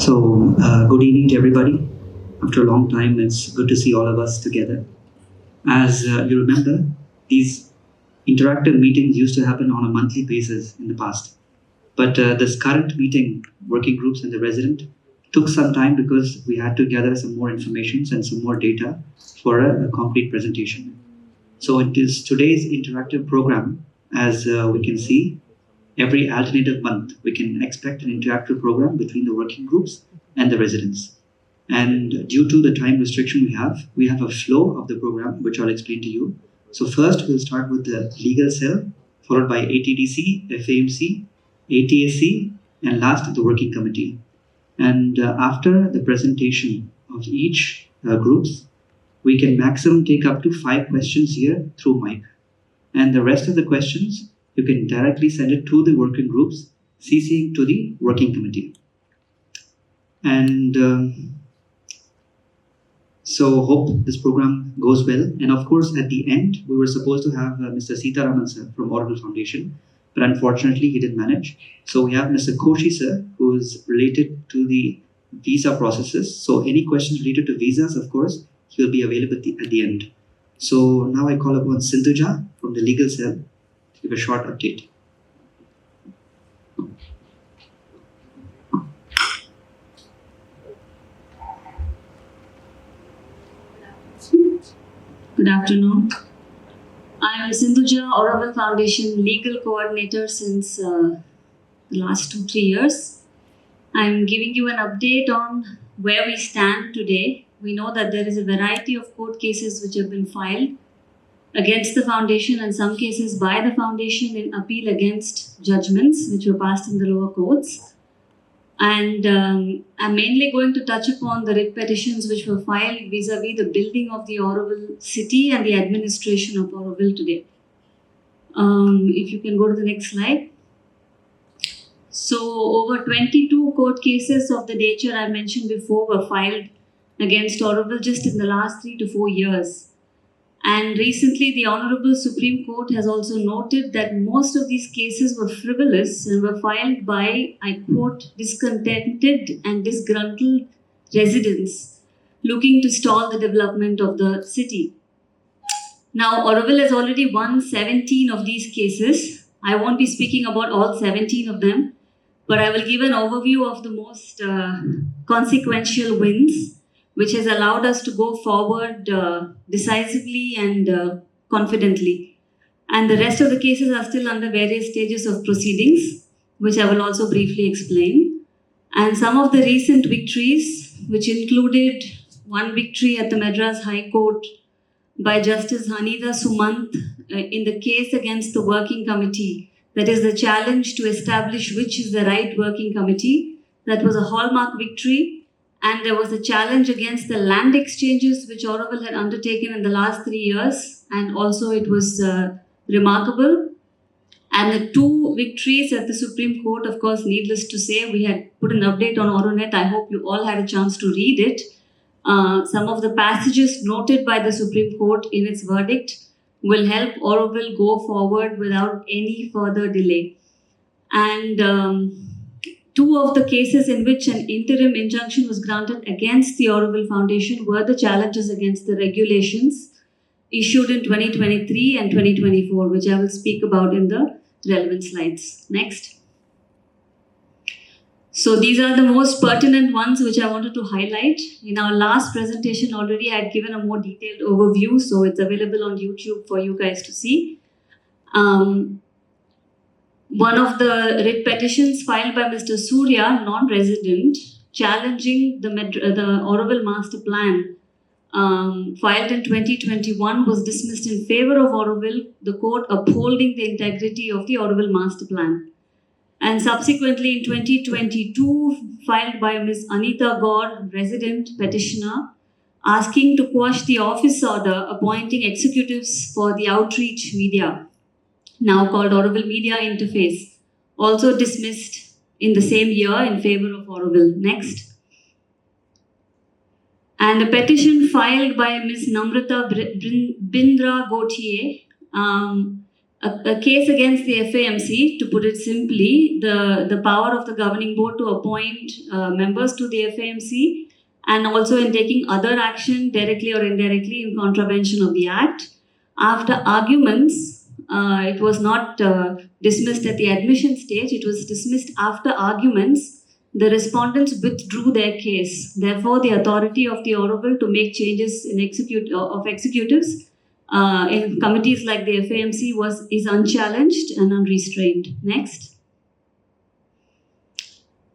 Good evening to everybody. After a long time, it's good to see all of us together. As you remember, these interactive meetings used to happen on a monthly basis in the past. But this current meeting, working groups and the resident, took some time because we had to gather some more information and some more data for a concrete presentation. So it is today's interactive program. As we can see, every alternative month, we can expect an interactive program between the working groups and the residents. And due to the time restriction we have a flow of the program, which I'll explain to you. So first, we'll start with the legal cell, followed by ATDC, FAMC, ATSC, and last, the working committee. And after the presentation of each groups, we can maximum take up to 5 questions here through mic. And the rest of the questions, you can directly send it to the working groups, CCing to the working committee. And so hope this program goes well. And of course, at the end, we were supposed to have Mr. Sitaraman sir from Auroville Foundation, but unfortunately he didn't manage. So we have Mr. Koshi sir, who is related to the visa processes. So any questions related to visas, of course, he will be available at the end. So now I call upon Sindhuja from the legal cell to give a short update. Good afternoon. I am Sindhuja, Auroville Foundation Legal Coordinator since the last 2-3 years. I am giving you an update on where we stand today. We know that there is a variety of court cases which have been filed against the foundation and some cases by the foundation in appeal against judgments which were passed in the lower courts. And I'm mainly going to touch upon the writ petitions which were filed vis-a-vis the building of the Auroville city and the administration of Auroville today. If you can go to the next slide. So over 22 court cases of the nature I mentioned before were filed against Auroville just in the last 3 to 4 years. And recently, the Honorable Supreme Court has also noted that most of these cases were frivolous and were filed by, I quote, discontented and disgruntled residents looking to stall the development of the city. Now, Auroville has already won 17 of these cases. I won't be speaking about all 17 of them, but I will give an overview of the most consequential wins, which has allowed us to go forward decisively and confidently. And the rest of the cases are still under various stages of proceedings, which I will also briefly explain. And some of the recent victories, which included one victory at the Madras High Court by Justice Hanida Sumant in the case against the working committee, that is the challenge to establish which is the right working committee. That was a hallmark victory. And there was a challenge against the land exchanges which Auroville had undertaken in the last 3 years. And also it was remarkable. And the 2 victories at the Supreme Court, of course, needless to say, we had put an update on Auronet. I hope you all had a chance to read it. Some of the passages noted by the Supreme Court in its verdict will help Auroville go forward without any further delay. And 2 of the cases in which an interim injunction was granted against the Auroville Foundation were the challenges against the regulations issued in 2023 and 2024, which I will speak about in the relevant slides. Next. So these are the most pertinent ones which I wanted to highlight. In our last presentation already, I had given a more detailed overview, so it's available on YouTube for you guys to see. One of the writ petitions filed by Mr. Surya, non-resident, challenging the Auroville Masterplan, filed in 2021, was dismissed in favor of Auroville, the court upholding the integrity of the Auroville Masterplan. And subsequently in 2022, filed by Ms. Anita Gaur, resident petitioner, asking to quash the office order appointing executives for the outreach media, now called Auroville Media Interface, also dismissed in the same year in favor of Auroville. Next. And a petition filed by Ms. Namrata Bindra Gautier, a case against the FAMC, to put it simply, the power of the governing board to appoint members to the FAMC, and also in taking other action directly or indirectly in contravention of the Act. After arguments, it was not dismissed at the admission stage, it was dismissed after arguments. The respondents withdrew their case. Therefore, the authority of the Auroville to make changes in executives in committees like the FAMC is unchallenged and unrestrained. Next.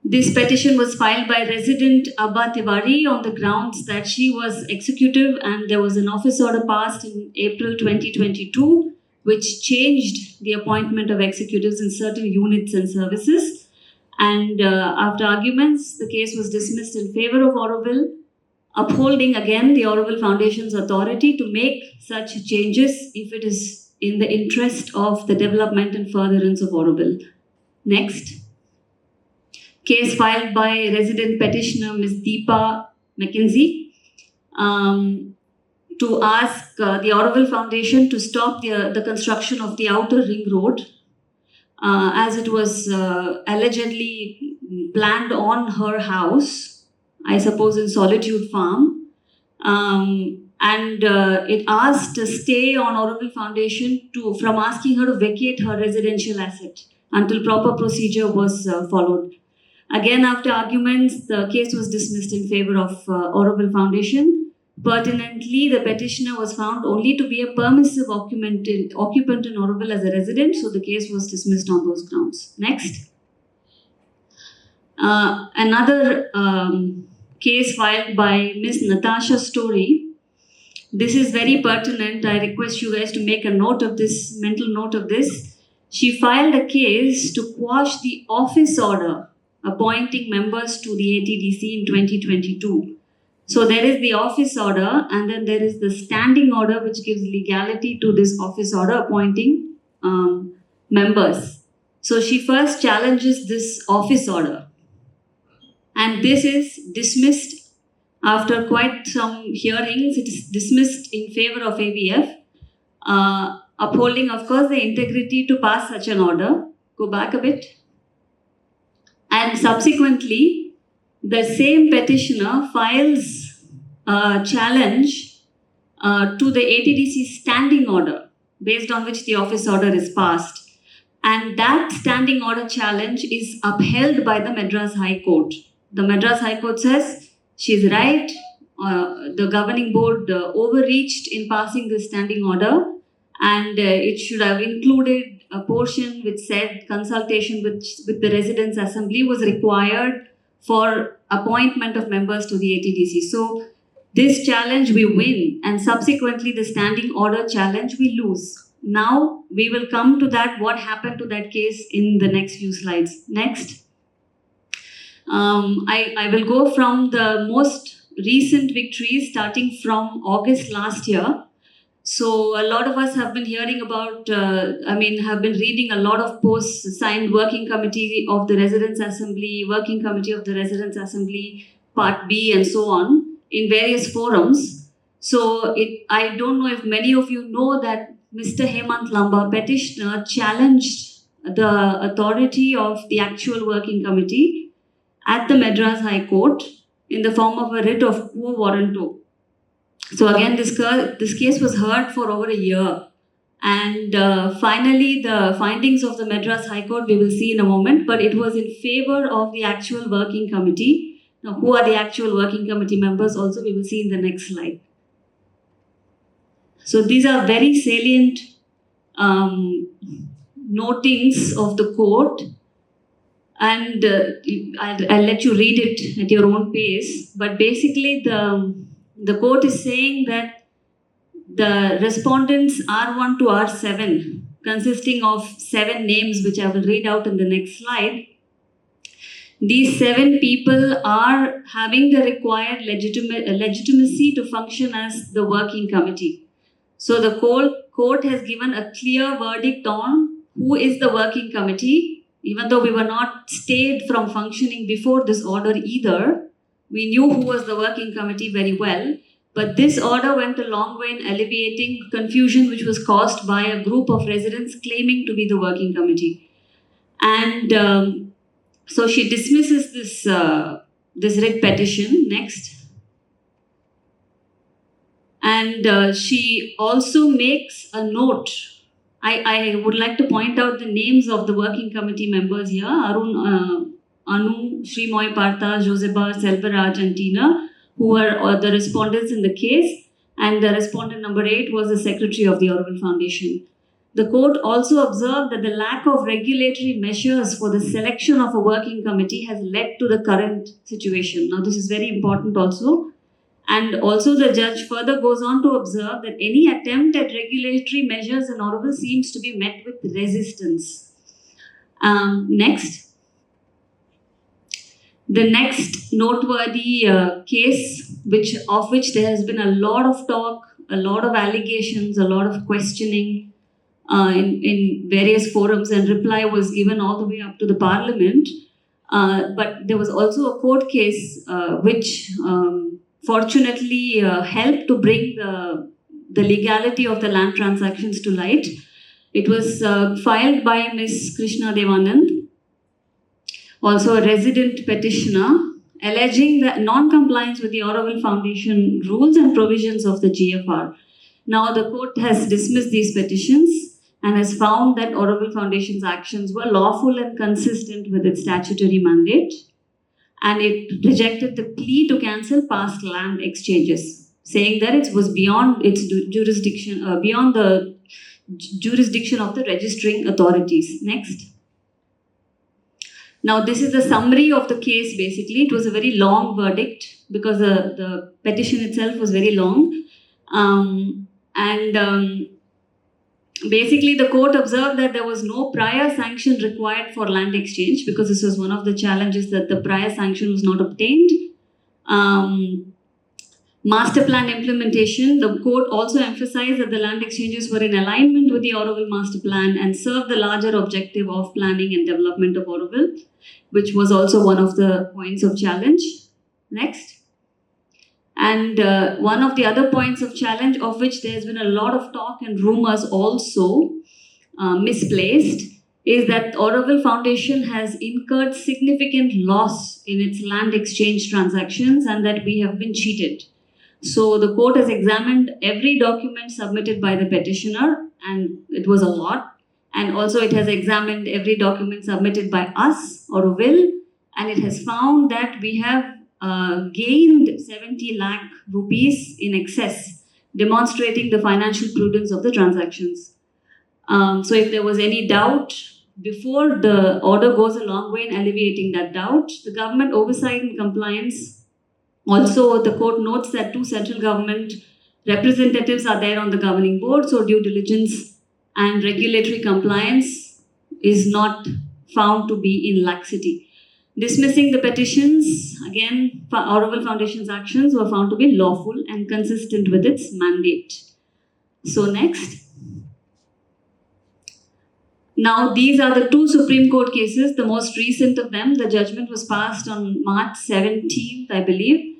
This petition was filed by resident Abba Tiwari on the grounds that she was executive, and there was an office order passed in April 2022 which changed the appointment of executives in certain units and services. And after arguments, the case was dismissed in favor of Auroville, upholding again the Auroville Foundation's authority to make such changes if it is in the interest of the development and furtherance of Auroville. Next. Case filed by resident petitioner Ms. Deepa McKenzie to ask the Auroville Foundation to stop the construction of the outer ring road as it was allegedly planned on her house, I suppose in Solitude Farm. And it asked a stay on Auroville Foundation from asking her to vacate her residential asset until proper procedure was followed. Again, after arguments, the case was dismissed in favor of Auroville Foundation. Pertinently, the petitioner was found only to be a permissive occupant in Auroville as a resident, so the case was dismissed on those grounds. Next. Another case filed by Ms. Natasha Story. This is very pertinent. I request you guys to make a note of this, mental note of this. She filed a case to quash the office order appointing members to the ATDC in 2022. So there is the office order, and then there is the standing order which gives legality to this office order appointing members. So she first challenges this office order, and this is dismissed after quite some hearings. It is dismissed in favor of AVF, upholding, of course, the integrity to pass such an order. Go back a bit. And subsequently, the same petitioner files a challenge to the ATDC standing order based on which the office order is passed. And that standing order challenge is upheld by the Madras High Court. The Madras High Court says she's right. The governing board overreached in passing the standing order, and it should have included a portion which said consultation with the Residents' Assembly was required for appointment of members to the ATDC. So this challenge we win, and subsequently the standing order challenge we lose. Now we will come to that, what happened to that case in the next few slides. Next. I will go from the most recent victories starting from August last year. So a lot of us have been hearing about, have been reading a lot of posts signed Working Committee of the Residents' Assembly, Working Committee of the Residents' Assembly, Part B, and so on in various forums. So I don't know if many of you know that Mr. Hemant Lamba, petitioner, challenged the authority of the actual Working Committee at the Madras High Court in the form of a writ of quo warranto. So again, this case was heard for over a year, and finally the findings of the Madras High Court we will see in a moment, but it was in favor of the actual Working Committee. Now, who are the actual Working Committee members also we will see in the next slide. So these are very salient notings of the court, and I'll let you read it at your own pace, but basically the court is saying that the respondents R1 to R7, consisting of 7 names, which I will read out in the next slide, these 7 people are having the required legitimacy to function as the Working Committee. So the court has given a clear verdict on who is the Working Committee, even though we were not stayed from functioning before this order either. We knew who was the Working Committee very well. But this order went a long way in alleviating confusion which was caused by a group of residents claiming to be the working committee. And so she dismisses this writ petition. Next. And she also makes a note. I would like to point out the names of the working committee members here: Anu, Srimoy Partha, Joseba, Selvaraj, and Tina, who were the respondents in the case. And the respondent number 8 was the secretary of the Auroville Foundation. The court also observed that the lack of regulatory measures for the selection of a working committee has led to the current situation. Now, this is very important also. And also, the judge further goes on to observe that any attempt at regulatory measures in Auroville seems to be met with resistance. Next. The next noteworthy case, of which there has been a lot of talk, a lot of allegations, a lot of questioning in various forums, and reply was given all the way up to the parliament. But there was also a court case which fortunately helped to bring the legality of the land transactions to light. It was filed by Ms. Krishna Devanand, also a resident petitioner, alleging that non-compliance with the Auroville Foundation rules and provisions of the GFR. Now, the court has dismissed these petitions and has found that Auroville Foundation's actions were lawful and consistent with its statutory mandate. And it rejected the plea to cancel past land exchanges, saying that it was beyond its jurisdiction, beyond the jurisdiction of the registering authorities. Next. Now, this is the summary of the case, basically. It was a very long verdict because the petition itself was very long. Basically, the court observed that there was no prior sanction required for land exchange, because this was one of the challenges, that the prior sanction was not obtained. Masterplan implementation, the court also emphasized that the land exchanges were in alignment with the Auroville Masterplan and served the larger objective of planning and development of Auroville, which was also one of the points of challenge. Next. And one of the other points of challenge, of which there has been a lot of talk and rumors also misplaced, is that Auroville Foundation has incurred significant loss in its land exchange transactions and that we have been cheated. So the court has examined every document submitted by the petitioner, and it was a lot. And also it has examined every document submitted by us, Auroville, and it has found that we have gained 70 lakh rupees in excess, demonstrating the financial prudence of the transactions. So if there was any doubt, before the order goes a long way in alleviating that doubt, the government oversight and compliance. Also, the court notes that 2 central government representatives are there on the governing board, so due diligence and regulatory compliance is not found to be in laxity. Dismissing the petitions, again, Auroville Foundation's actions were found to be lawful and consistent with its mandate. So next. Now, these are the 2 Supreme Court cases, the most recent of them. The judgment was passed on March 17th, I believe.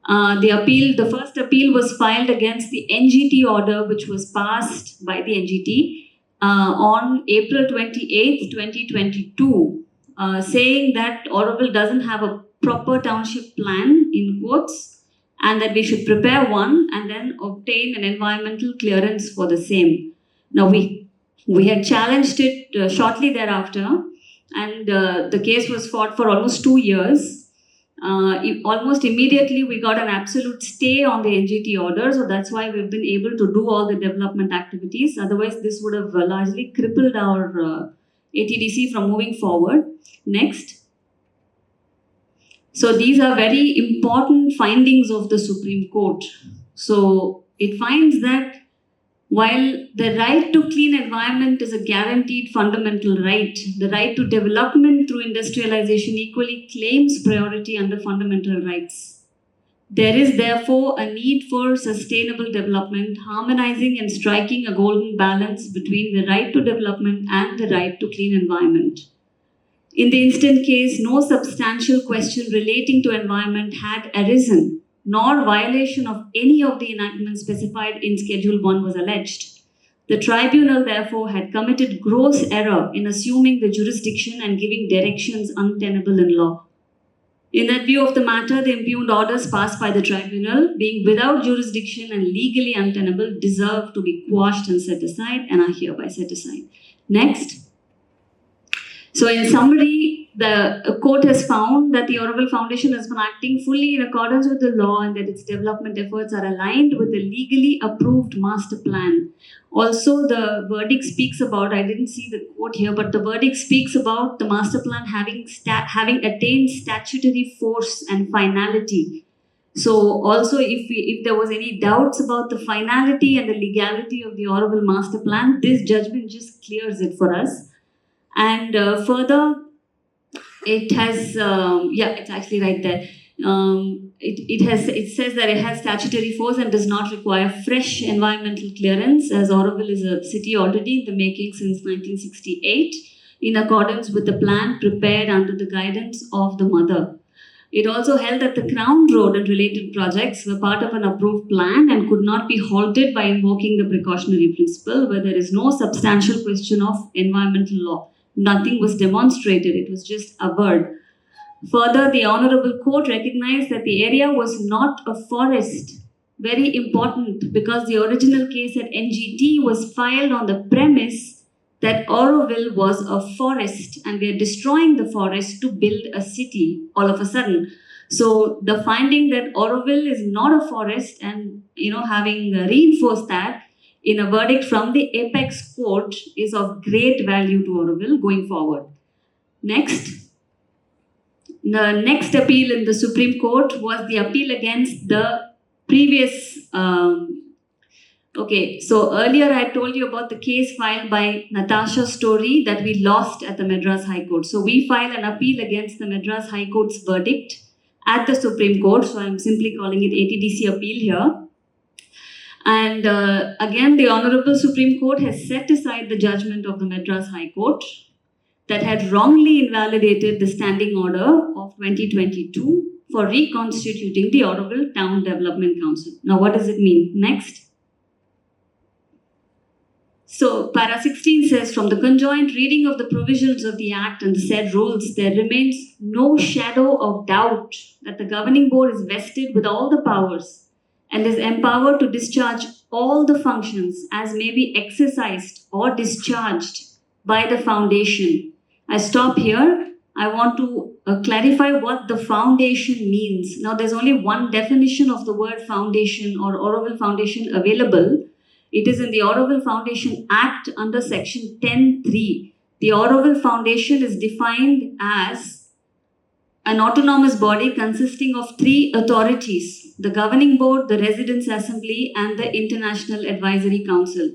The first appeal was filed against the NGT order, which was passed by the NGT on April 28th, 2022, saying that Auroville doesn't have a proper township plan, in quotes, and that we should prepare one and then obtain an environmental clearance for the same. Now, we had challenged it shortly thereafter, and the case was fought for almost 2 years. Almost immediately, we got an absolute stay on the NGT order, so that's why we've been able to do all the development activities. Otherwise, this would have largely crippled our ATDC from moving forward. Next. So these are very important findings of the Supreme Court. So it finds that while the right to clean environment is a guaranteed fundamental right, the right to development through industrialization equally claims priority under fundamental rights. There is therefore a need for sustainable development, harmonizing and striking a golden balance between the right to development and the right to clean environment. In the instant case, no substantial question relating to environment had arisen nor violation of any of the enactments specified in Schedule 1 was alleged. The tribunal, therefore, had committed gross error in assuming the jurisdiction and giving directions untenable in law. In that view of the matter, the impugned orders passed by the tribunal, being without jurisdiction and legally untenable, deserve to be quashed and set aside, and are hereby set aside. Next. So, in summary, the court has found that the Auroville Foundation has been acting fully in accordance with the law and that its development efforts are aligned with the legally approved master plan. Also, the verdict speaks about, I didn't see the quote here, but the verdict speaks about the master plan having attained statutory force and finality. So, also, if there was any doubts about the finality and the legality of the Auroville master plan, this judgment just clears it for us. And further, it has, it's actually right there. It says that it has statutory force and does not require fresh environmental clearance, as Auroville is a city already in the making since 1968, in accordance with the plan prepared under the guidance of the mother. It also held that the Crown Road and related projects were part of an approved plan and could not be halted by invoking the precautionary principle, where there is no substantial question of environmental law. Nothing was demonstrated, it was just averred. Further, the Honorable Court recognized that the area was not a forest. Very important, because the original case at NGT was filed on the premise that Auroville was a forest and we are destroying the forest to build a city all of a sudden. So the finding that Auroville is not a forest and having reinforced that in a verdict from the apex court is of great value to Auroville going forward. Next. The next appeal in the Supreme Court was the appeal against the previous. So earlier I told you about the case filed by Natasha Story that we lost at the Madras High Court. So we filed an appeal against the Madras High Court's verdict at the Supreme Court. So I'm simply calling it ATDC appeal here. And again, the Honorable Supreme Court has set aside the judgment of the Madras High Court that had wrongly invalidated the standing order of 2022 for reconstituting the Auroville Town Development Council. Now, what does it mean? Next. So, para 16 says, from the conjoint reading of the provisions of the Act and the said rules, there remains no shadow of doubt that the governing board is vested with all the powers and is empowered to discharge all the functions as may be exercised or discharged by the foundation. I stop here. I want to clarify what the foundation means. Now, there's only one definition of the word foundation or Auroville Foundation available. It is in the Auroville Foundation Act under section 10.3. The Auroville Foundation is defined as an autonomous body consisting of 3 authorities: the Governing Board, the Residents' Assembly, and the International Advisory Council.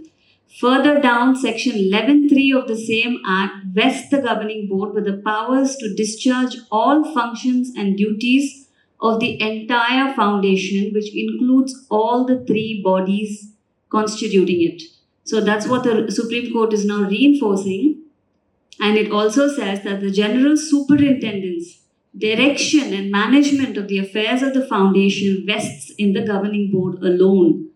Further down, section 11.3 of the same Act vests the Governing Board with the powers to discharge all functions and duties of the entire foundation, which includes all the 3 bodies constituting it. So that's what the Supreme Court is now reinforcing. And it also says that the general superintendence, direction and management of the affairs of the foundation vests in the Governing Board alone.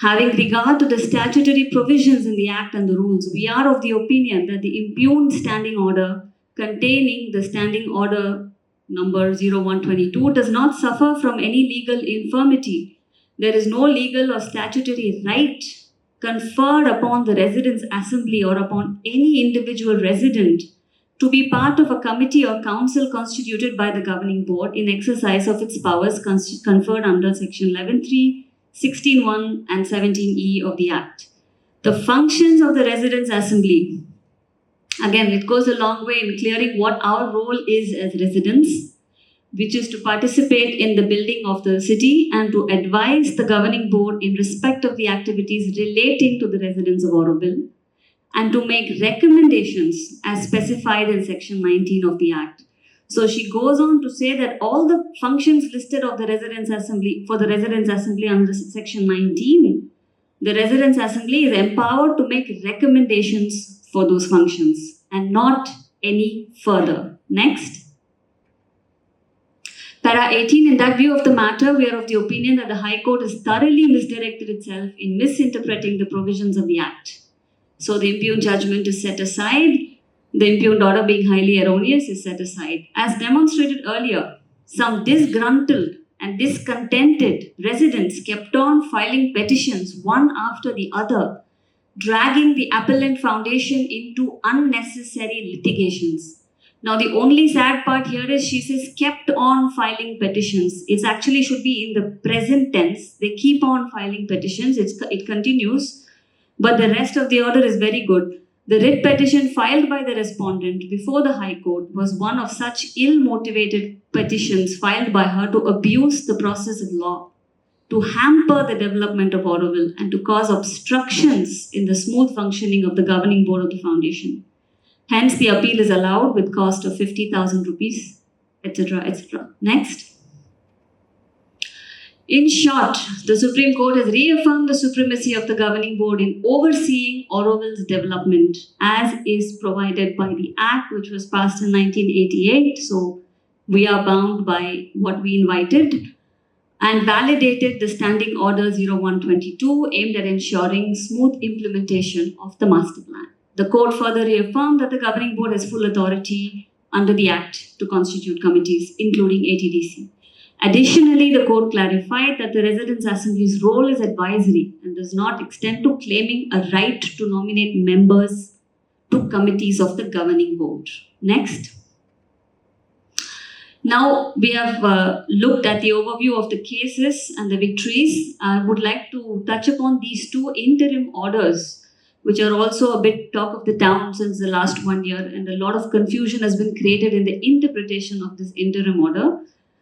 Having regard to the statutory provisions in the Act and the rules, we are of the opinion that the impugned standing order containing the standing order number 0122 does not suffer from any legal infirmity. There is no legal or statutory right conferred upon the Residents' Assembly or upon any individual resident to be part of a committee or council constituted by the Governing Board in exercise of its powers conferred under section 11.3, 16.1 and 17E of the Act. The functions of the Residents' Assembly, again, it goes a long way in clearing what our role is as residents, which is to participate in the building of the city and to advise the Governing Board in respect of the activities relating to the residents of Auroville, and to make recommendations as specified in section 19 of the Act. So she goes on to say that all the functions listed of the Residents' Assembly, for the Residents' Assembly under section 19, the Residents' Assembly is empowered to make recommendations for those functions and not any further. Next. Para 18, in that view of the matter, we are of the opinion that the High Court has thoroughly misdirected itself in misinterpreting the provisions of the Act. So the impugned judgment is set aside. The impugned order, being highly erroneous, is set aside. As demonstrated earlier, some disgruntled and discontented residents kept on filing petitions one after the other, dragging the appellant foundation into unnecessary litigations. Now, the only sad part here is she says kept on filing petitions. It actually should be in the present tense. They keep on filing petitions. It continues, but the rest of the order is very good. The writ petition filed by the respondent before the High Court was one of such ill-motivated petitions filed by her to abuse the process of law, to hamper the development of Auroville, and to cause obstructions in the smooth functioning of the governing board of the foundation. Hence, the appeal is allowed with cost of 50,000 rupees, etc., etc. Next. In short, the Supreme Court has reaffirmed the supremacy of the governing board in overseeing Auroville's development, as is provided by the Act, which was passed in 1988. So, we are bound by what we invited, and validated the Standing Order 0122 aimed at ensuring smooth implementation of the Masterplan. The court further reaffirmed that the governing board has full authority under the Act to constitute committees, including ATDC. Additionally, the court clarified that the Residents' Assembly's role is advisory and does not extend to claiming a right to nominate members to committees of the governing board. Next. Now we have looked at the overview of the cases and the victories. I would like to touch upon these two interim orders, which are also a bit talk of the town since the last 1 year, and a lot of confusion has been created in the interpretation of this interim order.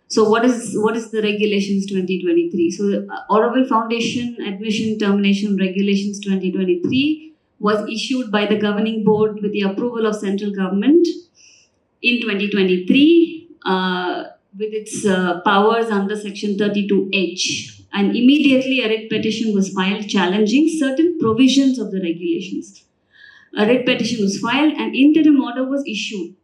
So what is the Regulations 2023? So Auroville Foundation Admission Termination Regulations 2023 was issued by the governing board with the approval of central government in 2023 with its powers under Section 32H. And immediately a writ petition was filed challenging certain provisions of the regulations. A writ petition was filed and interim order was issued.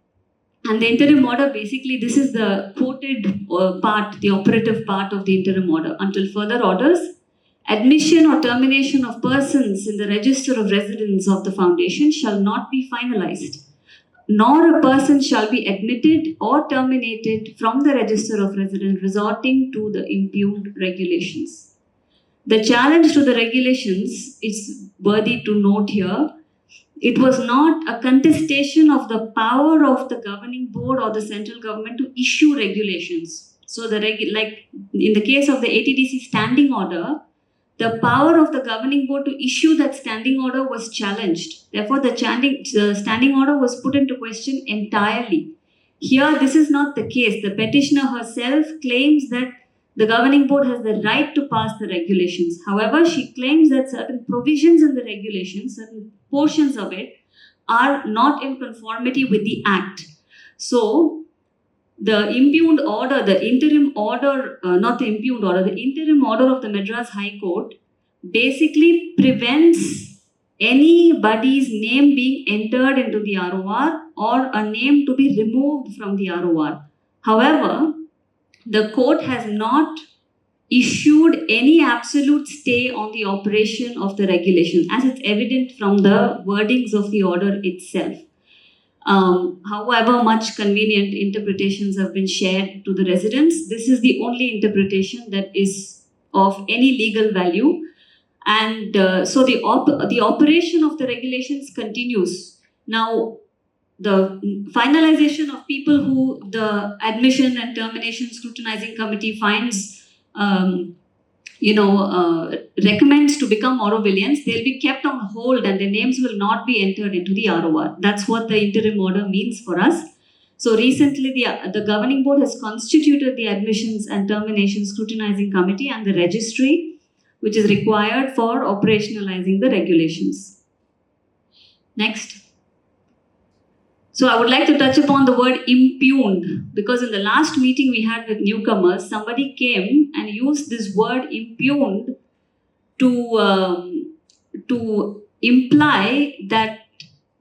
And the interim order, basically, this is the quoted part, the operative part of the interim order. Until further orders, admission or termination of persons in the register of residents of the foundation shall not be finalized, nor a person shall be admitted or terminated from the register of residents resorting to the impugned regulations. The challenge to the regulations is worthy to note here. It was not a contestation of the power of the governing board or the central government to issue regulations. So, like in the case of the ATDC standing order, the power of the governing board to issue that standing order was challenged. Therefore, the standing order was put into question entirely. Here, this is not the case. The petitioner herself claims that the governing board has the right to pass the regulations. However, she claims that certain provisions in the regulations, certain portions of it, are not in conformity with the Act. So, the impugned order, the interim order, not the impugned order, the interim order of the Madras High Court basically prevents anybody's name being entered into the ROR or a name to be removed from the ROR. However, the court has not issued any absolute stay on the operation of the regulation, as it's evident from the wordings of the order itself. However much convenient interpretations have been shared to the residents, this is the only interpretation that is of any legal value. And so the operation of the regulations continues. Now, the finalization of people who the admission and termination scrutinizing committee finds, recommends to become Aurovillians, they'll be kept on hold and their names will not be entered into the ROR. That's what the interim order means for us. So recently, the governing board has constituted the admissions and termination scrutinizing committee and the registry, which is required for operationalizing the regulations. Next. So I would like to touch upon the word impugned, because in the last meeting we had with newcomers, somebody came and used this word impugned to imply that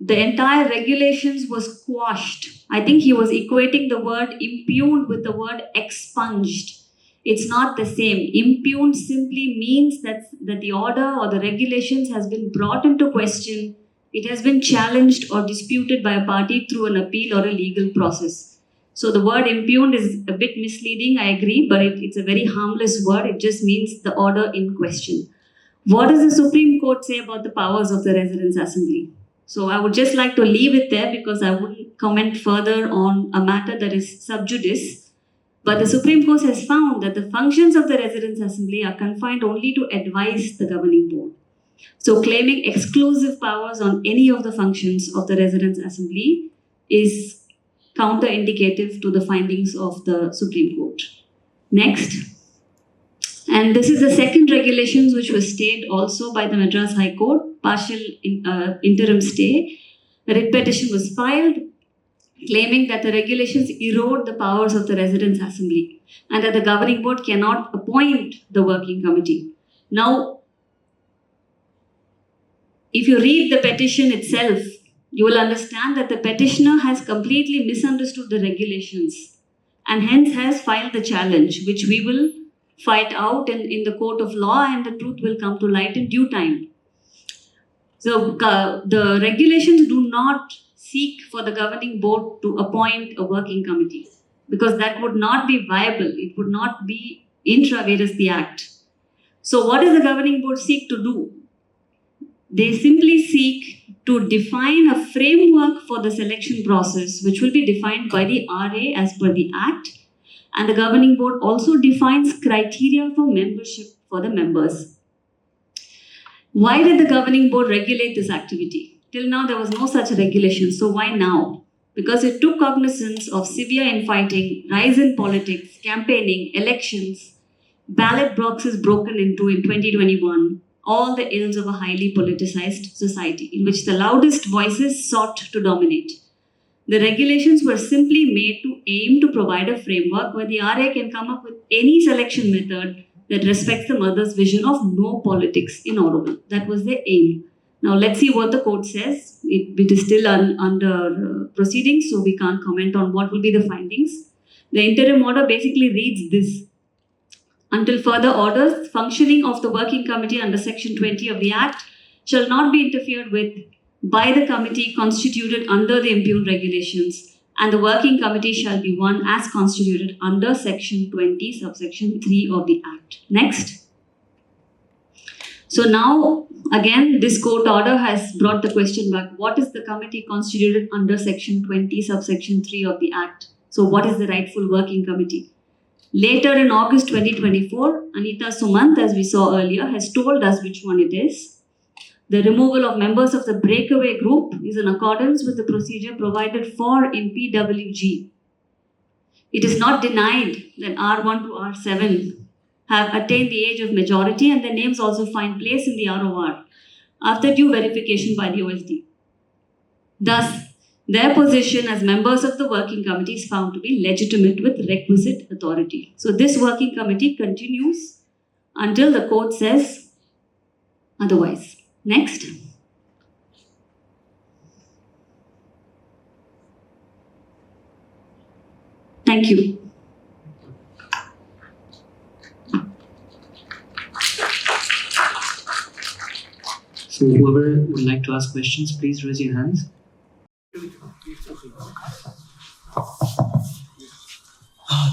the entire regulations was quashed. I think he was equating the word impugned with the word expunged. It's not the same. Impugned simply means that the order or the regulations has been brought into question, it has been challenged or disputed by a party through an appeal or a legal process. So the word impugned is a bit misleading, I agree, but it's a very harmless word. It just means the order in question. What does the Supreme Court say about the powers of the Residents' Assembly? So I would just like to leave it there because I wouldn't comment further on a matter that is sub judice. But the Supreme Court has found that the functions of the Residents' Assembly are confined only to advise the governing board. So claiming exclusive powers on any of the functions of the Residents' Assembly is counter-indicative to the findings of the Supreme Court. Next. And this is the second regulations which was stayed also by the Madras High Court, partial interim stay. A writ petition was filed claiming that the regulations erode the powers of the Residents' Assembly and that the governing board cannot appoint the working committee. Now, if you read the petition itself, you will understand that the petitioner has completely misunderstood the regulations and hence has filed the challenge, which we will fight out in the court of law, and the truth will come to light in due time. So the regulations do not seek for the governing board to appoint a working committee because that would not be viable. It would not be intra vires the act. So what does the governing board seek to do? They simply seek to define a framework for the selection process, which will be defined by the RA as per the act. And the governing board also defines criteria for membership for the members. Why did the governing board regulate this activity? Till now, there was no such regulation. So why now? Because it took cognizance of severe infighting, rise in politics, campaigning, elections, ballot boxes broken into in 2021, all the ills of a highly politicized society in which the loudest voices sought to dominate. The regulations were simply made to aim to provide a framework where the RA can come up with any selection method that respects the mother's vision of no politics in Auroville. That was the aim. Now let's see what the court says. It is still under proceedings, so we can't comment on what will be the findings. The interim order basically reads this. Until further orders, functioning of the working committee under Section 20 of the Act shall not be interfered with by the committee constituted under the impugned regulations, and the working committee shall be one as constituted under Section 20, subsection 3 of the Act. Next. So now, again, this court order has brought the question back. What is the committee constituted under Section 20, subsection 3 of the Act? So what is the rightful working committee? Later in August 2024, Anita Sumant, as we saw earlier, has told us which one it is. The removal of members of the breakaway group is in accordance with the procedure provided for in PWG. It is not denied that R1 to R7 have attained the age of majority and their names also find place in the ROR after due verification by the OSD. Thus, their position as members of the working committee is found to be legitimate with requisite authority. So this working committee continues until the court says otherwise. Next. Thank you. So whoever would like to ask questions, please raise your hands.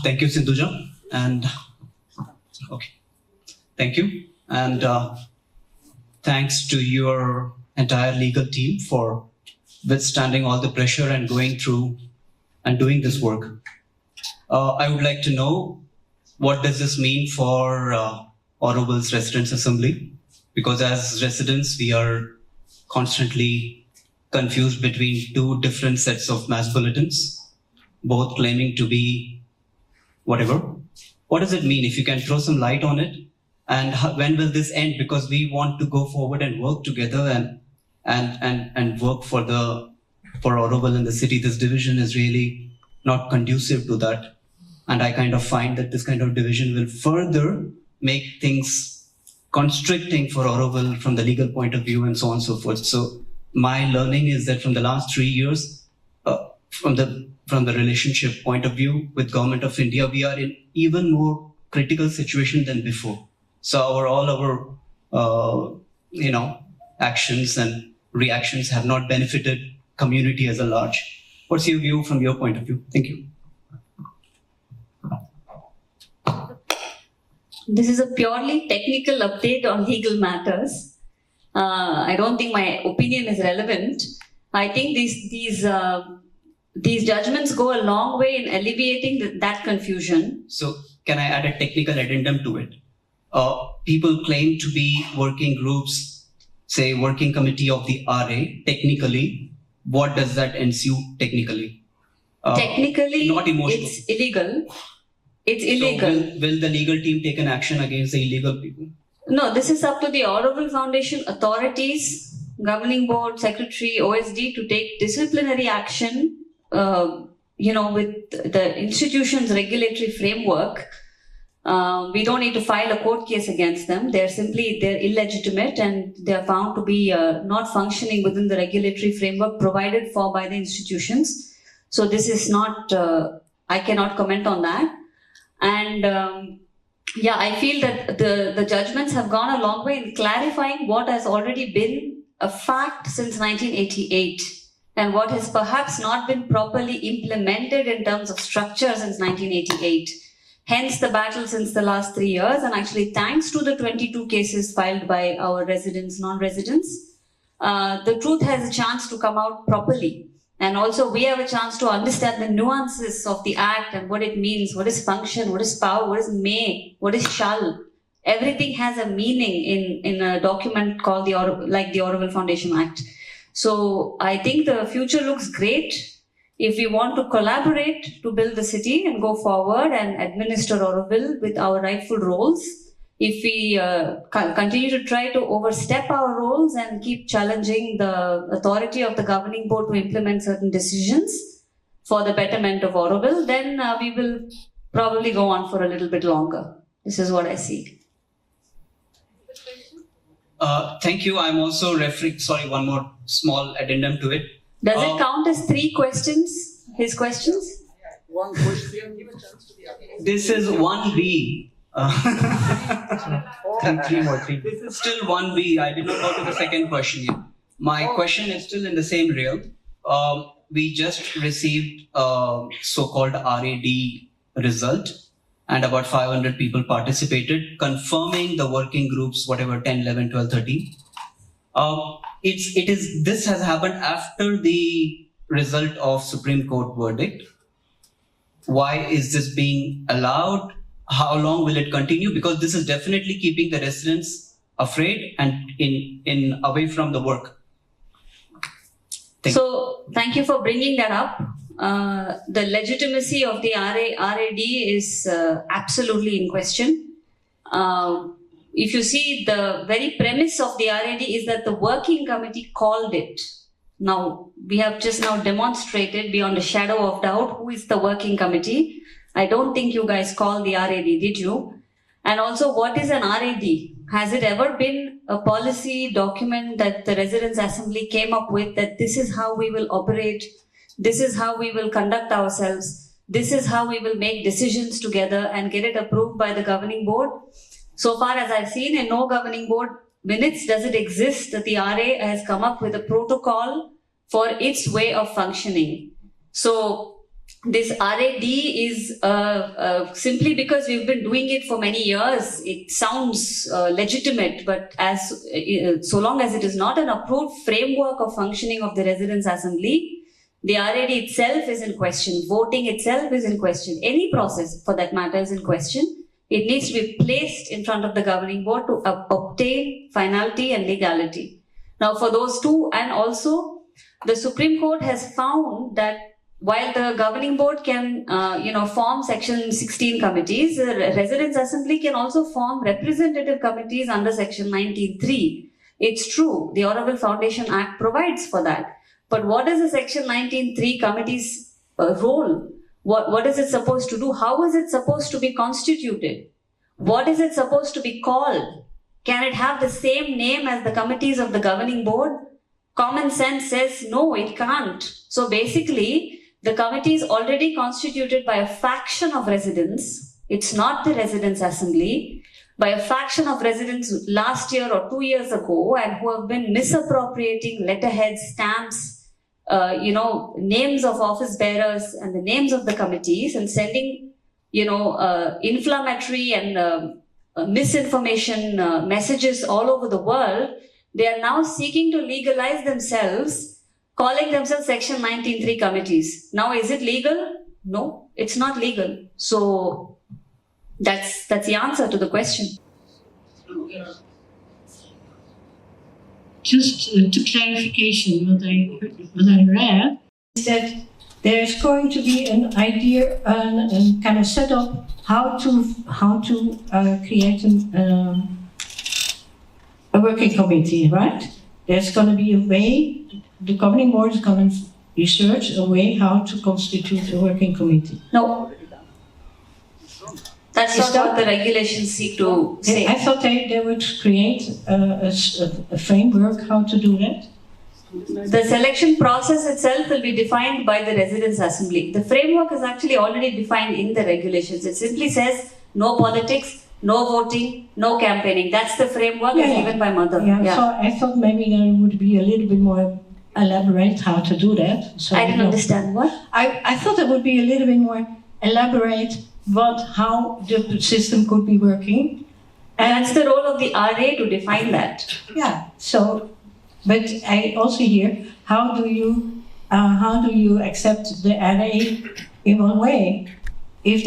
Thank you, Sindhuja. And okay, thank you. And thanks to your entire legal team for withstanding all the pressure and going through and doing this work. I would like to know, what does this mean for Auroville's Residents' Assembly? Because as residents, we are constantly confused between two different sets of mass bulletins, both claiming to be whatever. What does it mean? If you can throw some light on it, and when will this end? Because we want to go forward and work together and work for Auroville in the city. This division is really not conducive to that. And I kind of find that this kind of division will further make things constricting for Auroville from the legal point of view and so on and so forth. So my learning is that from the last 3 years, from the from the relationship point of view with Government of India, we are in even more critical situation than before. So all our actions and reactions have not benefited community as a large. What's your view from your point of view? Thank you. This is a purely technical update on legal matters. I don't think my opinion is relevant. I think these judgments go a long way in alleviating that confusion. So can I add a technical addendum to it? People claim to be working groups, say working committee of the RA. Technically, what does that ensue technically? Technically, not emotional. It's illegal. It's illegal. So will the legal team take an action against the illegal people? No, this is up to the Auroville Foundation authorities, governing board, secretary, OSD to take disciplinary action, with the institution's regulatory framework. We don't need to file a court case against them. They're illegitimate and they're found to be not functioning within the regulatory framework provided for by the institutions. So this is not, I cannot comment on that. And I feel that the judgments have gone a long way in clarifying what has already been a fact since 1988 and what has perhaps not been properly implemented in terms of structure since 1988. Hence the battle since the last 3 years, and actually thanks to the 22 cases filed by our residents, non-residents, the truth has a chance to come out properly. And also we have a chance to understand the nuances of the act and what it means, what is function, what is power, what is may, what is shall. Everything has a meaning in a document called the Auroville Foundation Act. So I think the future looks great. If we want to collaborate to build the city and go forward and administer Auroville with our rightful roles, if we continue to try to overstep our roles and keep challenging the authority of the governing board to implement certain decisions for the betterment of Auroville, then we will probably go on for a little bit longer. This is what I see. Thank you. I'm also referring, one more small addendum to it. Does it count as 3 questions, his questions? One question, give a chance to the other. This is 1B. This is still 1B. I did not go to the second question yet. My question is still in the same realm. We just received so-called RAD result and about 500 people participated, confirming the working groups, whatever, 10, 11, 12, 13. This has happened after the result of Supreme Court verdict. Why is this being allowed? How long will it continue? Because this is definitely keeping the residents afraid and in away from the work. Thank you for bringing that up. The legitimacy of the RAD is absolutely in question. If you see, the very premise of the RAD is that the working committee called it. Now, we have just now demonstrated beyond a shadow of doubt who is the working committee. I don't think you guys called the RAD, did you? And also, what is an RAD? Has it ever been a policy document that the Residents' Assembly came up with, that this is how we will operate, this is how we will conduct ourselves, this is how we will make decisions together and get it approved by the governing board? So far as I've seen, in no governing board minutes does it exist that the RA has come up with a protocol for its way of functioning. So this RAD is simply because we've been doing it for many years. It sounds legitimate, but so long as it is not an approved framework of functioning of the Residents' Assembly, the RAD itself is in question. Voting itself is in question. Any process, for that matter, is in question. It needs to be placed in front of the governing board to obtain finality and legality. Now, for those two, and also the Supreme Court has found that while the governing board can, form Section 16 committees, the Residents' Assembly can also form representative committees under Section 19(3). It's true, the Auroville Foundation Act provides for that. But what is the Section 19(3) committee's role? What is it supposed to do? How is it supposed to be constituted? What is it supposed to be called? Can it have the same name as the committees of the governing board? Common sense says no, it can't. So basically, The committee is already constituted by a faction of residents. It's not the residents' assembly, by a faction of residents last year or 2 years ago, and who have been misappropriating letterheads, stamps, names of office bearers and the names of the committees, and sending, inflammatory and misinformation messages all over the world. They are now seeking to legalize themselves, calling themselves Section 19(3) committees. Now, is it legal? No, it's not legal. So that's the answer to the question. Just to clarification, what I read is that there's going to be an idea, and kind of setup how to create a working committee, right? There's going to be a way. The governing board is going to research a way how to constitute a working committee. No. That's not what the regulations seek to say. I thought they would create a framework how to do that. The selection process itself will be defined by the residents' assembly. The framework is actually already defined in the regulations. It simply says no politics, no voting, no campaigning. That's the framework as given by Mother. So I thought maybe there would be a little bit more elaborate how to do that. So I didn't understand what? I thought it would be a little bit more elaborate how the system could be working. And that's the role of the RA to define that. Yeah. So, but I also hear how do you accept the RA in one way? If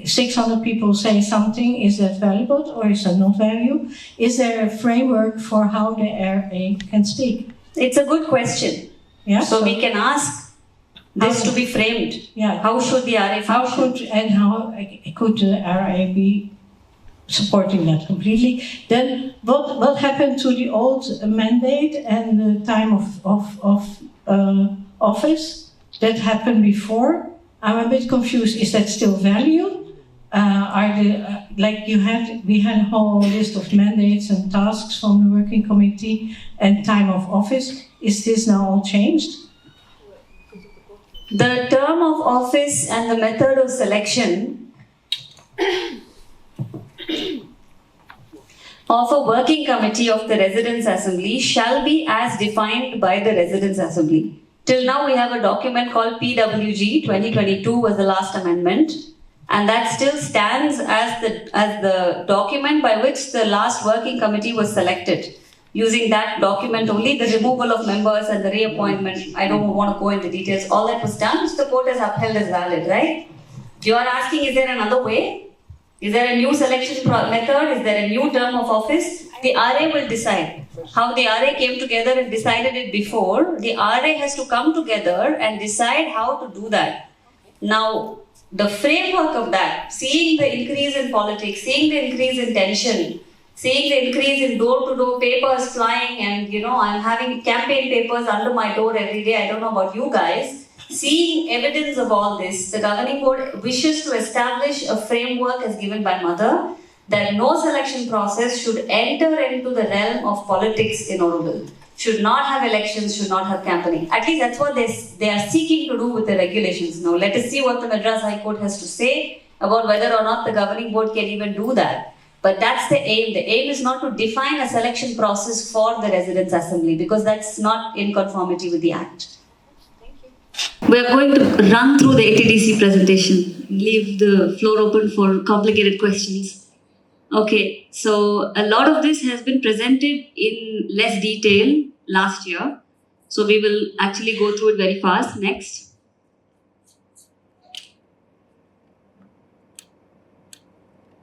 600 people say something, is that valuable or is that not valuable? Is there a framework for how the RA can speak? It's a good question. Yeah. So we can ask this to be framed. Yeah. How should the RA function? How could the RA be supporting that completely? Then what happened to the old mandate and the time of office that happened before? I'm a bit confused. Is that still valued? We had a whole list of mandates and tasks from the working committee and time of office. Is this now all changed? The term of office and the method of selection of a working committee of the Residents' Assembly shall be as defined by the Residents' Assembly. Till now, we have a document called PWG 2022 was the last amendment, and that still stands as the document by which the last working committee was selected. Using that document only, the removal of members and the reappointment, I don't want to go into details, all that was done, which the court has upheld as valid, right? You are asking, is there another way? Is there a new selection method? Is there a new term of office? The RA will decide. How the RA came together and decided it before, the RA has to come together and decide how to do that. Now, the framework of that, seeing the increase in politics, seeing the increase in tension, seeing the increase in door-to-door papers flying, and I'm having campaign papers under my door every day. I don't know about you guys. Seeing evidence of all this, the governing board wishes to establish a framework as given by Mother that no selection process should enter into the realm of politics in Auroville. Should not have elections, should not have campaigning. At least that's what they are seeking to do with the regulations. Now let us see what the Madras High Court has to say about whether or not the governing board can even do that. But that's the aim. The aim is not to define a selection process for the Residents' Assembly, because that's not in conformity with the Act. We are going to run through the ATDC presentation, leave the floor open for complicated questions. Okay, so a lot of this has been presented in less detail last year. So we will actually go through it very fast. Next.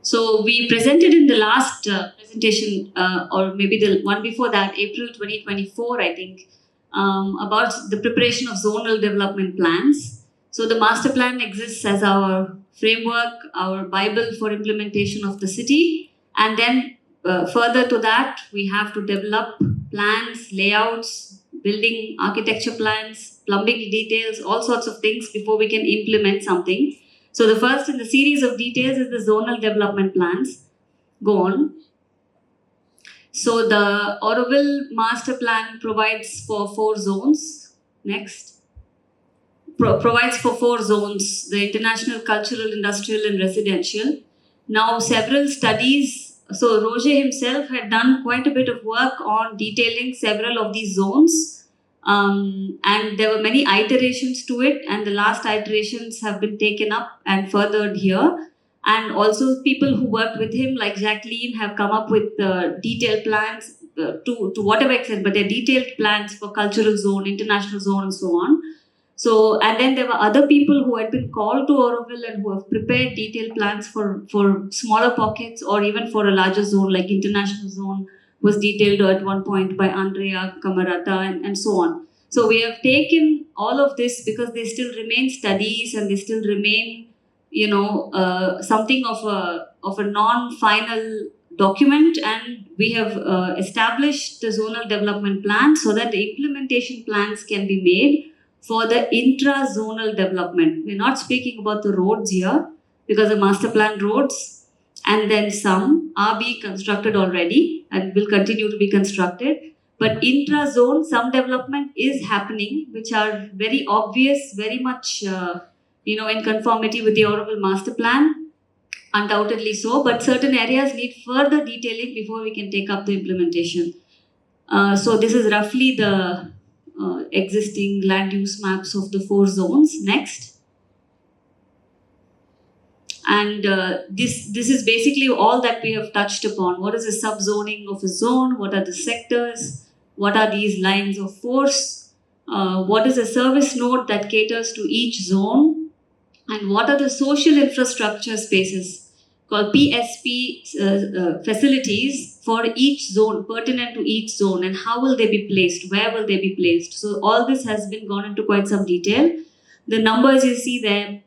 So we presented in the last presentation, or maybe the one before that, April 2024, I think, about the preparation of zonal development plans. So the master plan exists as our framework, our Bible for implementation of the city. And then further to that, we have to develop plans, layouts, building architecture plans, plumbing details, all sorts of things before we can implement something. So the first in the series of details is the zonal development plans. Go on. So the Auroville master plan provides for 4 zones. Next. provides for 4 zones: the international, cultural, industrial, and residential. Now, several studies, so Roger himself had done quite a bit of work on detailing several of these zones. And there were many iterations to it, and the last iterations have been taken up and furthered here. And also, people who worked with him, like Jacqueline, have come up with detailed plans to whatever extent, but they're detailed plans for cultural zone, international zone, and so on. So, and then there were other people who had been called to Auroville and who have prepared detailed plans for smaller pockets or even for a larger zone, like international zone was detailed at one point by Andrea Camarata and so on. So we have taken all of this because they still remain studies and they still remain, something of a non-final document, and we have established the zonal development plan so that the implementation plans can be made for the intra-zonal development. We're not speaking about the roads here because the master plan roads and then some are being constructed already and will continue to be constructed. But intra-zone, some development is happening, which are very obvious, very much in conformity with the Auroville master plan, undoubtedly so. But certain areas need further detailing before we can take up the implementation. So this is roughly the existing land use maps of the 4 zones. Next. And this is basically all that we have touched upon. What is the subzoning of a zone? What are the sectors? What are these lines of force? What is a service node that caters to each zone? And what are the social infrastructure spaces called PSP facilities for each zone, pertinent to each zone, and how will they be placed? Where will they be placed? So all this has been gone into quite some detail. The numbers you see there,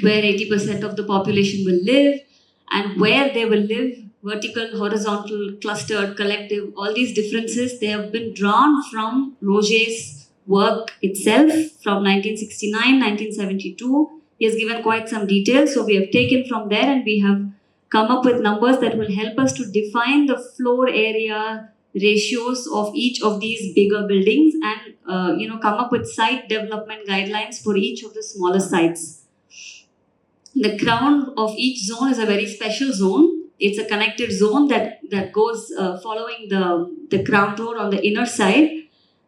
where 80% of the population will live and where they will live, vertical, horizontal, clustered, collective, all these differences, they have been drawn from Roger's work itself from 1969, 1972. He has given quite some details, so we have taken from there and we have come up with numbers that will help us to define the floor area ratios of each of these bigger buildings and come up with site development guidelines for each of the smaller sites. The crown of each zone is a very special zone. It's a connected zone that goes following the crown road on the inner side.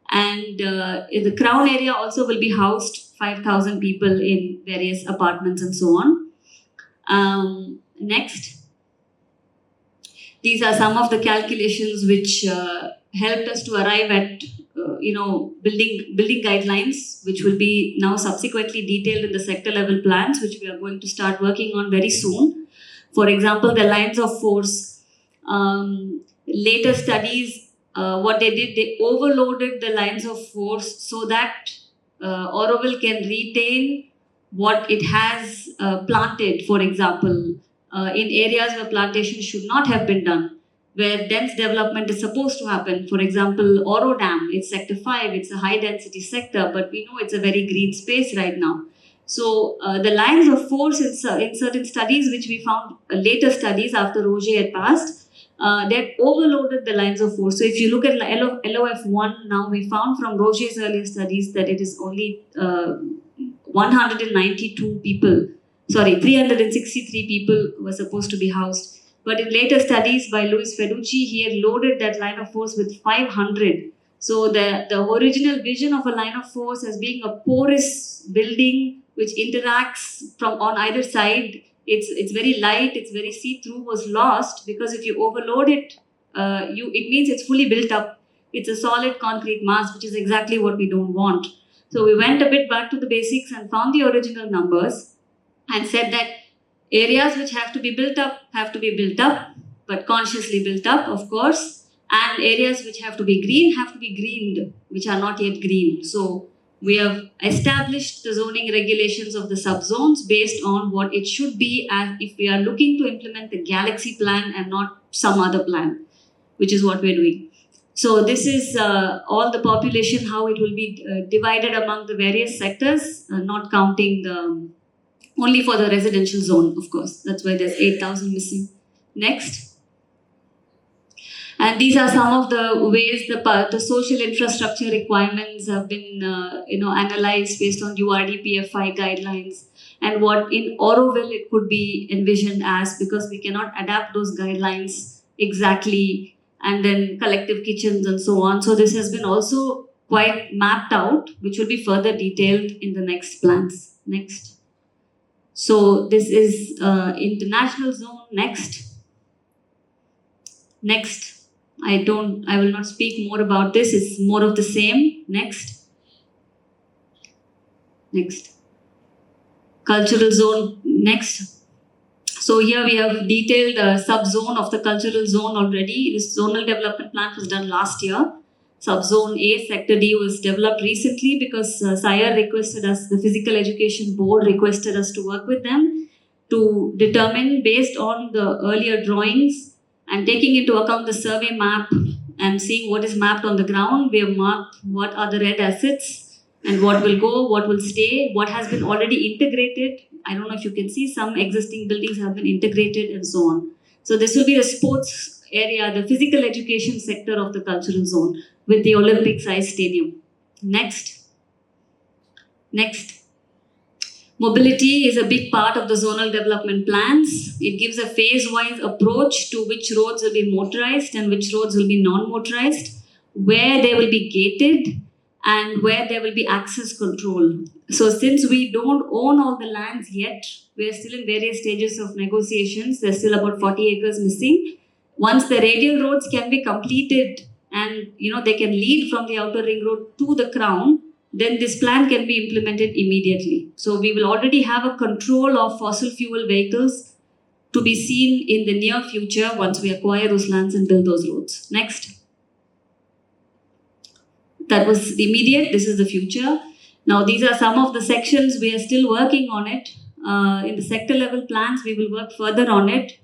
And the crown area also will be housed 5,000 people in various apartments and so on. Next. These are some of the calculations which helped us to arrive at building guidelines, which will be now subsequently detailed in the sector level plans, which we are going to start working on very soon. For example, the lines of force. Later studies, what they did, they overloaded the lines of force so that Auroville can retain what it has planted, for example, in areas where plantation should not have been done, where dense development is supposed to happen. For example, Oro Dam, it's sector 5, it's a high density sector, but we know it's a very green space right now. So the lines of force in certain studies, which we found later studies after Roger had passed, they overloaded the lines of force. So if you look at LOF1 now, we found from Roger's earlier studies that it is only 192 people, 363 people were supposed to be housed. But in later studies by Luis Feducci, he had loaded that line of force with 500. So the original vision of a line of force as being a porous building which interacts from on either side, it's very light, it's very see-through, was lost because if you overload it, it means it's fully built up. It's a solid concrete mass, which is exactly what we don't want. So we went a bit back to the basics and found the original numbers and said that areas which have to be built up, but consciously built up, of course, and areas which have to be greened, which are not yet green. So we have established the zoning regulations of the subzones based on what it should be as if we are looking to implement the Galaxy plan and not some other plan, which is what we're doing. So this is all the population, how it will be divided among the various sectors, not counting only for the residential zone, of course. That's why there's 8,000 missing. Next. And And these are some of the ways the social infrastructure requirements have been analyzed based on URDPFI guidelines, and what in Auroville it could be envisioned as, because we cannot adapt those guidelines exactly, and then collective kitchens and so on. So this has been also quite mapped out, which will be further detailed in the next plans. Next. So this is international zone. Next. I will not speak more about this. It's more of the same. Next. Cultural zone. Next. So here we have detailed a sub-zone of the cultural zone already. This zonal development plan was done last year. Sub-zone A, Sector D was developed recently because SIRE requested us, the Physical Education Board requested us to work with them to determine, based on the earlier drawings, and taking into account the survey map and seeing what is mapped on the ground. We have marked what are the red assets and what will go, what will stay, what has been already integrated. I don't know if you can see, some existing buildings have been integrated and so on. So this will be the sports area, the physical education sector of the cultural zone with the Olympic size stadium. Next. Mobility is a big part of the zonal development plans. It gives a phase-wise approach to which roads will be motorized and which roads will be non-motorized, where they will be gated and where there will be access control. So since we don't own all the lands yet, we are still in various stages of negotiations. There's still about 40 acres missing. Once the radial roads can be completed and they can lead from the outer ring road to the crown, then this plan can be implemented immediately. So we will already have a control of fossil fuel vehicles to be seen in the near future once we acquire those lands and build those roads. Next. That was the immediate, this is the future. Now these are some of the sections, we are still working on it. In the sector level plans, we will work further on it.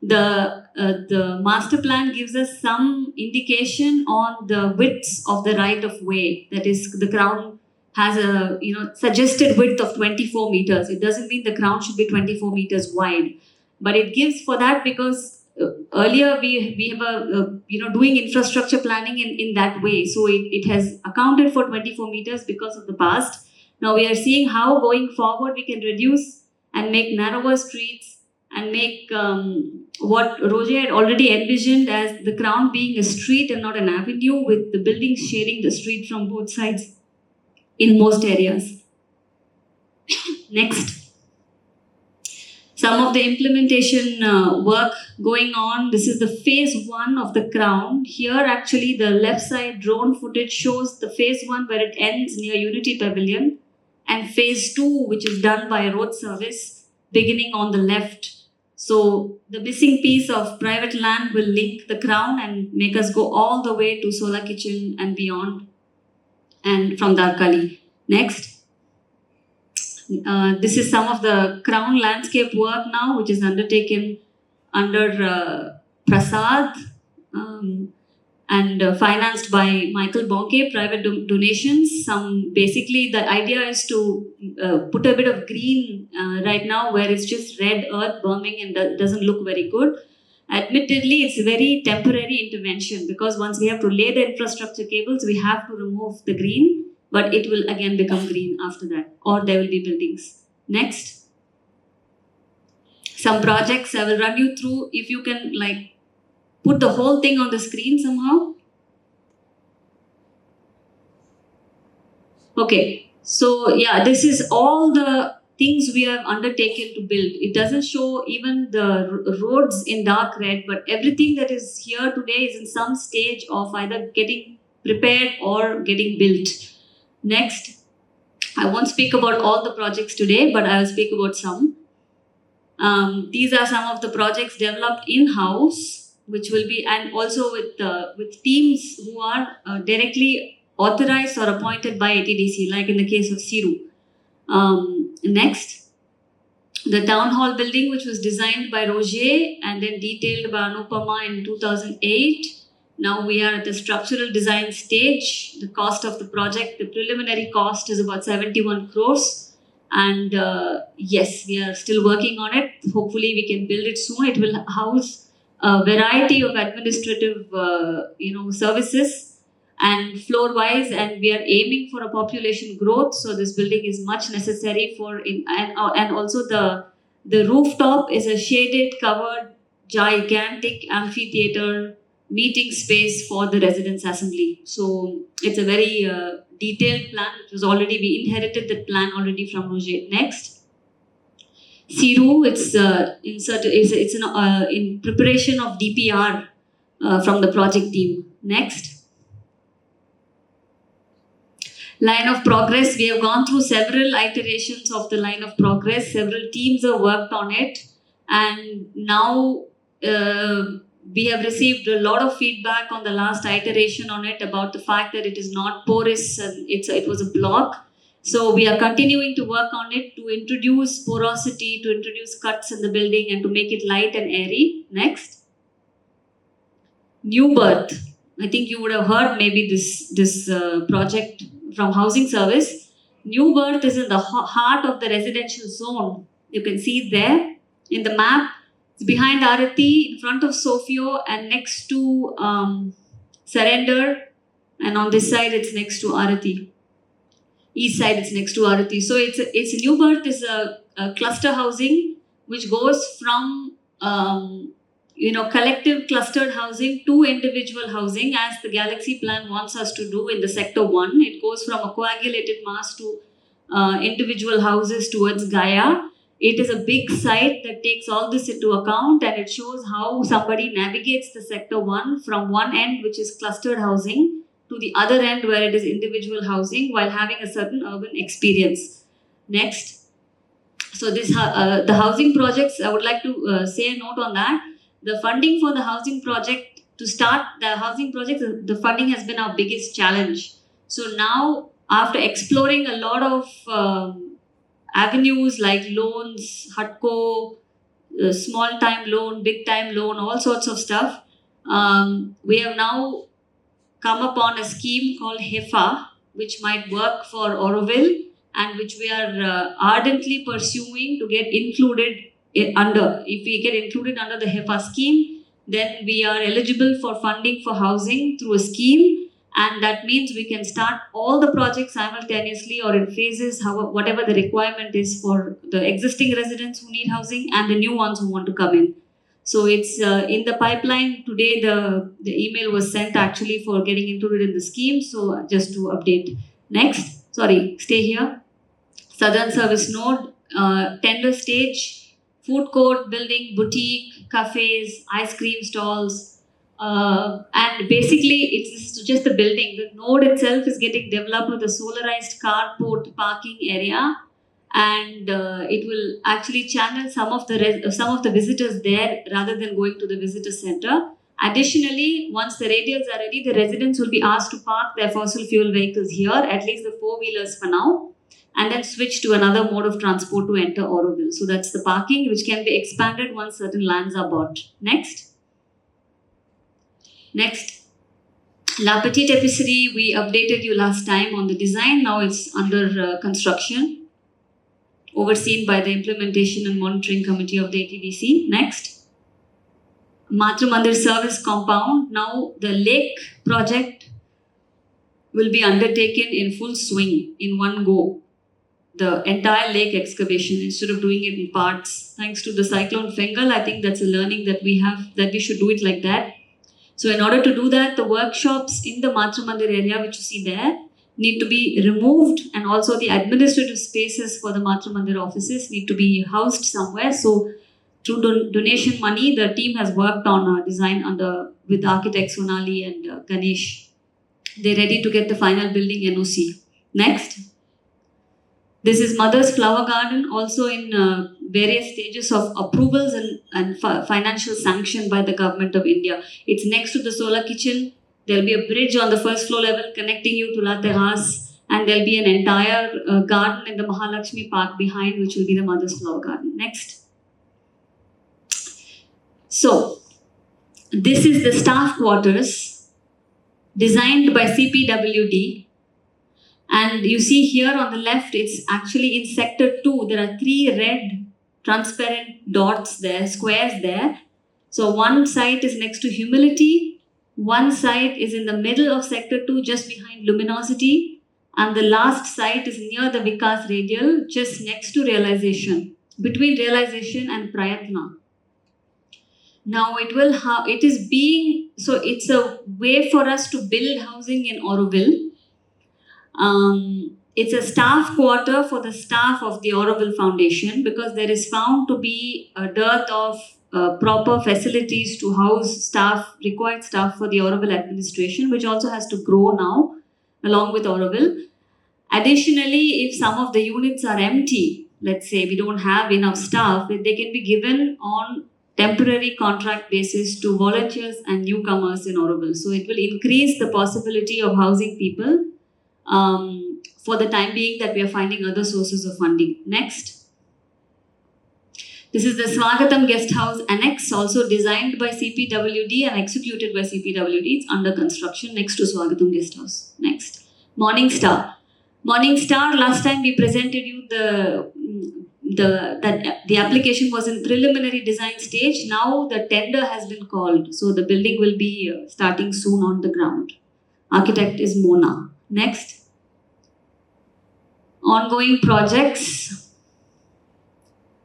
The master plan gives us some indication on the widths of the right of way. That is, the crown has a suggested width of 24 meters. It doesn't mean the crown should be 24 meters wide, but it gives for that because earlier we have doing infrastructure planning in that way. So it has accounted for 24 meters because of the past. Now we are seeing how going forward we can reduce and make narrower streets and make what Roger had already envisioned as the crown being a street and not an avenue, with the buildings sharing the street from both sides in most areas. Next. Some of the implementation work going on. This is the phase 1 of the crown. Here actually the left side drone footage shows the phase 1 where it ends near Unity Pavilion, and phase 2 which is done by road service beginning on the left. So the missing piece of private land will link the crown and make us go all the way to Solar Kitchen and beyond, and from Darkali. Next. This is some of the crown landscape work now, which is undertaken under Prasad and financed by Michael Bonke, private donations. Basically the idea is to put a bit of green right now where it's just red earth burning and doesn't look very good. Admittedly, it's a very temporary intervention because once we have to lay the infrastructure cables, we have to remove the green, but it will again become green after that, or there will be buildings. Next. Some projects I will run you through. If you can put the whole thing on the screen somehow. Okay, so yeah, this is all the things we have undertaken to build. It doesn't show even the roads in dark red, but everything that is here today is in some stage of either getting prepared or getting built. Next, I won't speak about all the projects today, but I will speak about some. These are some of the projects developed in-house, which will be, and also with teams who are directly authorized or appointed by ATDC, like in the case of Siru. Next, the town hall building, which was designed by Roger and then detailed by Anupama in 2008. Now we are at the structural design stage. The cost of the project, the preliminary cost is about 71 crores. And yes, we are still working on it. Hopefully we can build it soon. It will house a variety of administrative, services and floor-wise, and we are aiming for a population growth. So this building is much necessary and also the rooftop is a shaded, covered, gigantic amphitheater meeting space for the residence assembly. So it's a very detailed plan. We inherited that plan already from Roger. Next. Siru, it's in preparation of DPR from the project team. Next. Line of progress, we have gone through several iterations of the line of progress. Several teams have worked on it, and now we have received a lot of feedback on the last iteration on it about the fact that it is not porous and it was a block. So we are continuing to work on it to introduce porosity, to introduce cuts in the building and to make it light and airy. Next. New birth. I think you would have heard maybe this project from Housing Service. New birth is in the heart of the residential zone. You can see it there in the map. It's behind Arati, in front of Sofio, and next to Surrender. And on this side, it's next to Arati. East side, it's next to Arati. So it's New birth is a cluster housing which goes from collective clustered housing to individual housing, as the Galaxy plan wants us to do in the sector 1. It goes from a coagulated mass to individual houses towards Gaia. It is a big site that takes all this into account, and it shows how somebody navigates the sector 1 from one end, which is clustered housing, to the other end where it is individual housing, while having a certain urban experience. Next. So the housing projects, I would like to say a note on that. The funding for the housing project, to start the housing project, the funding has been our biggest challenge. So now, after exploring a lot of avenues like loans, HUDCO, small time loan, big time loan, all sorts of stuff, we have now come upon a scheme called HEFA, which might work for Auroville and which we are ardently pursuing to get included under. If we get included under the HEFA scheme, then we are eligible for funding for housing through a scheme, and that means we can start all the projects simultaneously or in phases, whatever the requirement is for the existing residents who need housing and the new ones who want to come in. So it's in the pipeline. Today the email was sent actually for getting included in the scheme. So just to update. Next, stay here. Southern Service Node, tender stage, food court, building, boutique, cafes, ice cream stalls. And basically it's just the building. The node itself is getting developed with a solarized carport parking area, and it will actually channel some of the visitors there rather than going to the visitor center. Additionally, once the radials are ready, the residents will be asked to park their fossil fuel vehicles here, at least the four-wheelers for now, and then switch to another mode of transport to enter Auroville. So that's the parking, which can be expanded once certain lands are bought. Next, La Petite Épicerie, we updated you last time on the design. Now it's under construction, overseen by the Implementation and Monitoring Committee of the ATDC. Next, Matra Mandir Service Compound. Now the lake project will be undertaken in full swing in one go. The entire lake excavation, instead of doing it in parts. Thanks to the cyclone Fengal, I think that's a learning that we have, that we should do it like that. So in order to do that, the workshops in the Matra Mandir area, which you see there, need to be removed, and also the administrative spaces for the Matra Mandir offices need to be housed somewhere. So through donation money, the team has worked on a design with architects Sonali and Ganesh. They're ready to get the final building NOC. Next. This is Mother's Flower Garden, also in various stages of approvals and financial sanction by the Government of India. It's next to the solar kitchen. There'll be a bridge on the first floor level connecting you to La Terrace, and there'll be an entire garden in the Mahalakshmi Park behind, which will be the Mother's Flower Garden. Next. So, this is the staff quarters designed by CPWD. And you see here on the left, it's actually in sector 2. There are 3 red transparent dots there, squares there. So one site is next to Humility, one site is in the middle of Sector 2 just behind Luminosity, and the last site is near the Vikas Radial just next to Realization, between Realization and Prayatna. Now it's a way for us to build housing in Auroville. It's a staff quarter for the staff of the Auroville Foundation because there is found to be a dearth of proper facilities to house required staff for the Auroville administration, which also has to grow now along with Auroville. Additionally, if some of the units are empty, let's say we don't have enough staff, they can be given on temporary contract basis to volunteers and newcomers in Auroville. So it will increase the possibility of housing people for the time being that we are finding other sources of funding. Next. This is the Swagatam Guest House Annex, also designed by CPWD and executed by CPWD. It's under construction next to Swagatam Guest House. Next. Morning Star. Morning Star, last time we presented you that the application was in preliminary design stage. Now the tender has been called. So the building will be starting soon on the ground. Architect is Mona. Next. Ongoing projects.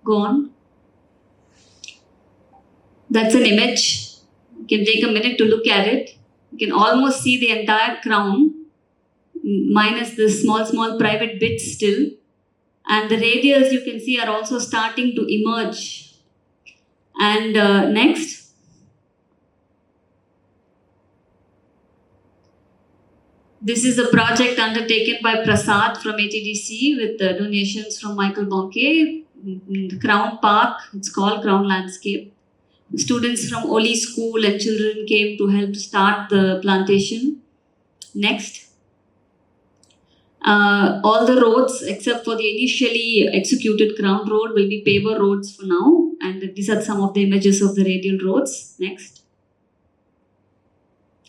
Go on. That's an image. You can take a minute to look at it. You can almost see the entire crown, minus the small private bits still. And the radials you can see are also starting to emerge. And next. This is a project undertaken by Prasad from ATDC with donations from Michael Bonke. Crown Park, it's called Crown Landscape. Students from Oli School and children came to help start the plantation. Next. All the roads except for the initially executed Crown Road will be paver roads for now, and these are some of the images of the radial roads. Next.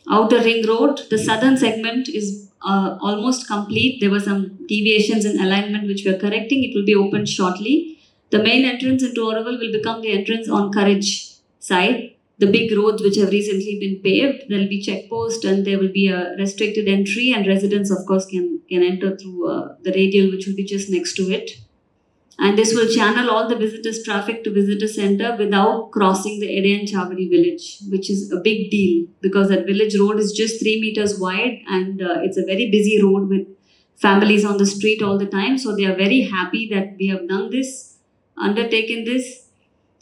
Outer Ring Road, the southern segment is almost complete. There were some deviations in alignment which we are correcting. It will be opened shortly. The main entrance into Auroville will become the entrance on Courage side. The big roads which have recently been paved, there will be checkpost and there will be a restricted entry, and residents of course can enter through the radial which will be just next to it. And this will channel all the visitors' traffic to visitor center without crossing the Edayan Chavadi village, which is a big deal because that village road is just 3 meters wide and it's a very busy road with families on the street all the time. So they are very happy that we have done this, undertaken this,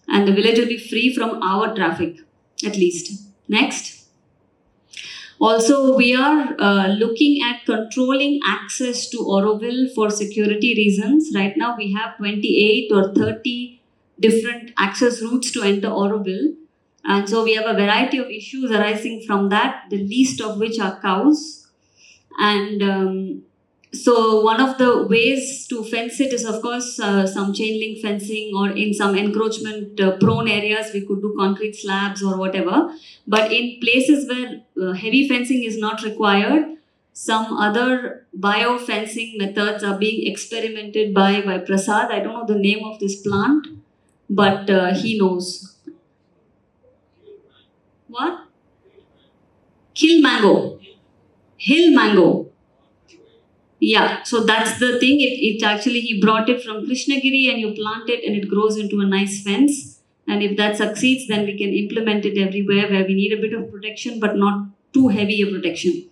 and the village will be free from our traffic, at least. Next. Also, we are looking at controlling access to Auroville for security reasons. Right now, we have 28 or 30 different access routes to enter Auroville. And so we have a variety of issues arising from that, the least of which are cows. And so one of the ways to fence it is, of course, some chain link fencing, or in some encroachment prone areas, we could do concrete slabs or whatever. But in places where heavy fencing is not required, some other bio-fencing methods are being experimented by Prasad. I don't know the name of this plant, but he knows. What? Hill mango. Hill mango. Yeah, so that's the thing. It actually, he brought it from Krishnagiri and you plant it and it grows into a nice fence. And if that succeeds, then we can implement it everywhere where we need a bit of protection, but not too heavy a protection.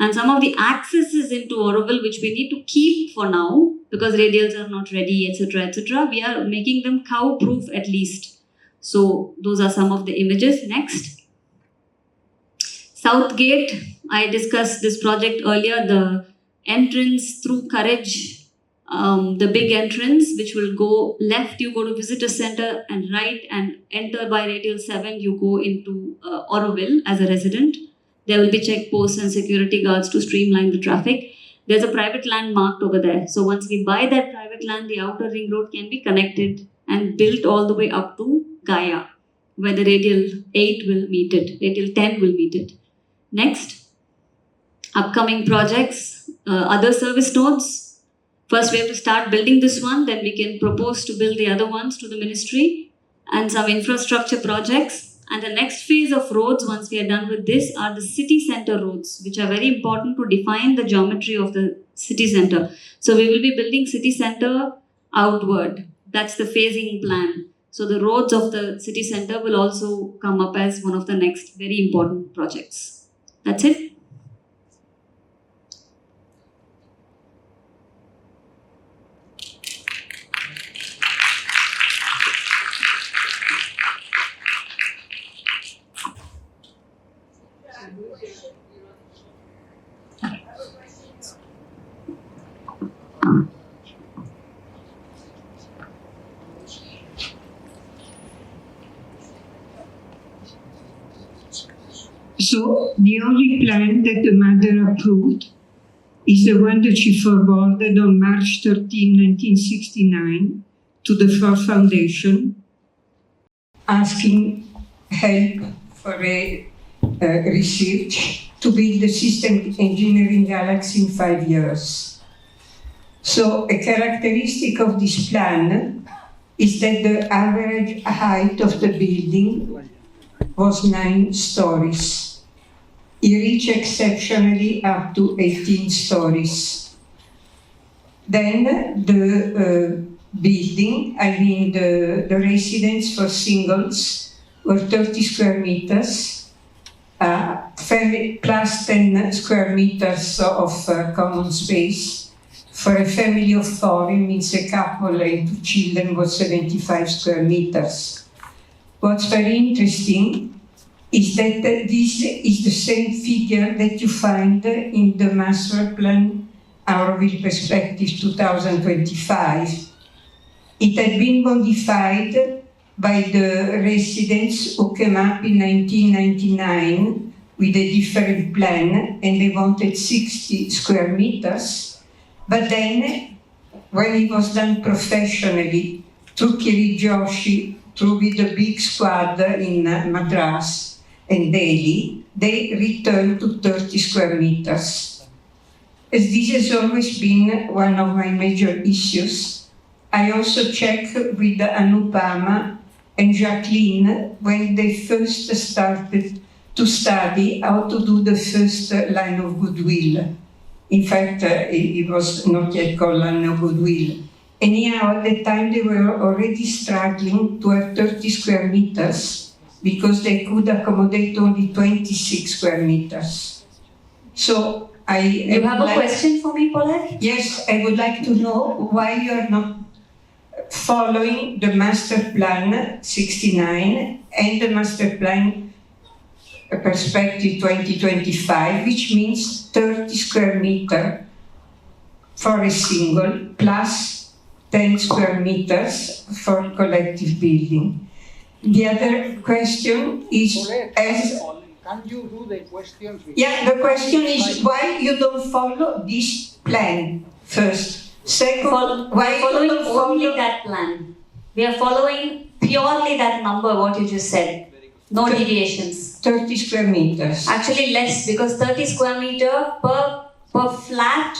And some of the accesses into Auroville, which we need to keep for now, because radials are not ready, etc., we are making them cow-proof at least. So those are some of the images. Next. South Gate, I discussed this project earlier, the entrance through Courage, the big entrance, which will go left, you go to visitor center, and right and enter by radial 7, you go into Auroville as a resident. There will be checkposts and security guards to streamline the traffic. There's a private land marked over there. So once we buy that private land, the outer ring road can be connected and built all the way up to Gaia, where the radial 8 will meet it, radial 10 will meet it. Next, upcoming projects, other service nodes. First, we have to start building this one, then we can propose to build the other ones to the ministry, and some infrastructure projects. And the next phase of roads, once we are done with this, are the city center roads, which are very important to define the geometry of the city center. So we will be building city center outward. That's the phasing plan. So the roads of the city center will also come up as one of the next very important projects. That's it. So the only plan that the mother approved is the one that she forwarded on March 13, 1969 to the Ford Foundation, asking help for a research to build the system engineering galaxy in 5 years. So a characteristic of this plan is that the average height of the building was 9 stories. It reached exceptionally up to 18 stories. Then the building, the residence for singles were 30 square meters, plus 10 square meters of common space. For a family of 4, it means a couple and 2 children, was 75 square meters. What's very interesting is that this is the same figure that you find in the Masterplan Auroville Perspective 2025. It had been modified by the residents who came up in 1999 with a different plan, and they wanted 60 square meters. But then, when it was done professionally, through Kiri Joshi, through with a big squad in Madras and Delhi, they returned to 30 square meters. As this has always been one of my major issues, I also checked with Anupama and Jacqueline when they first started to study how to do the first line of goodwill. In fact, it was not yet called line of goodwill. Anyhow, at that time they were already struggling to have 30 square meters because they could accommodate only 26 square meters. So You have a question for me, Paulette? Yes, I would like to know why you are not following the Masterplan 69 and the Masterplan Perspective 2025, which means 30 square meter for a single plus 10 square meters for collective building. The other question is, can you do the questions? Yeah, the question is why you don't follow this plan first. Second, why you following don't only follow that plan. We are following purely that number, what you just said. No deviations. 30 square meters? Actually less, because 30 square meter per flat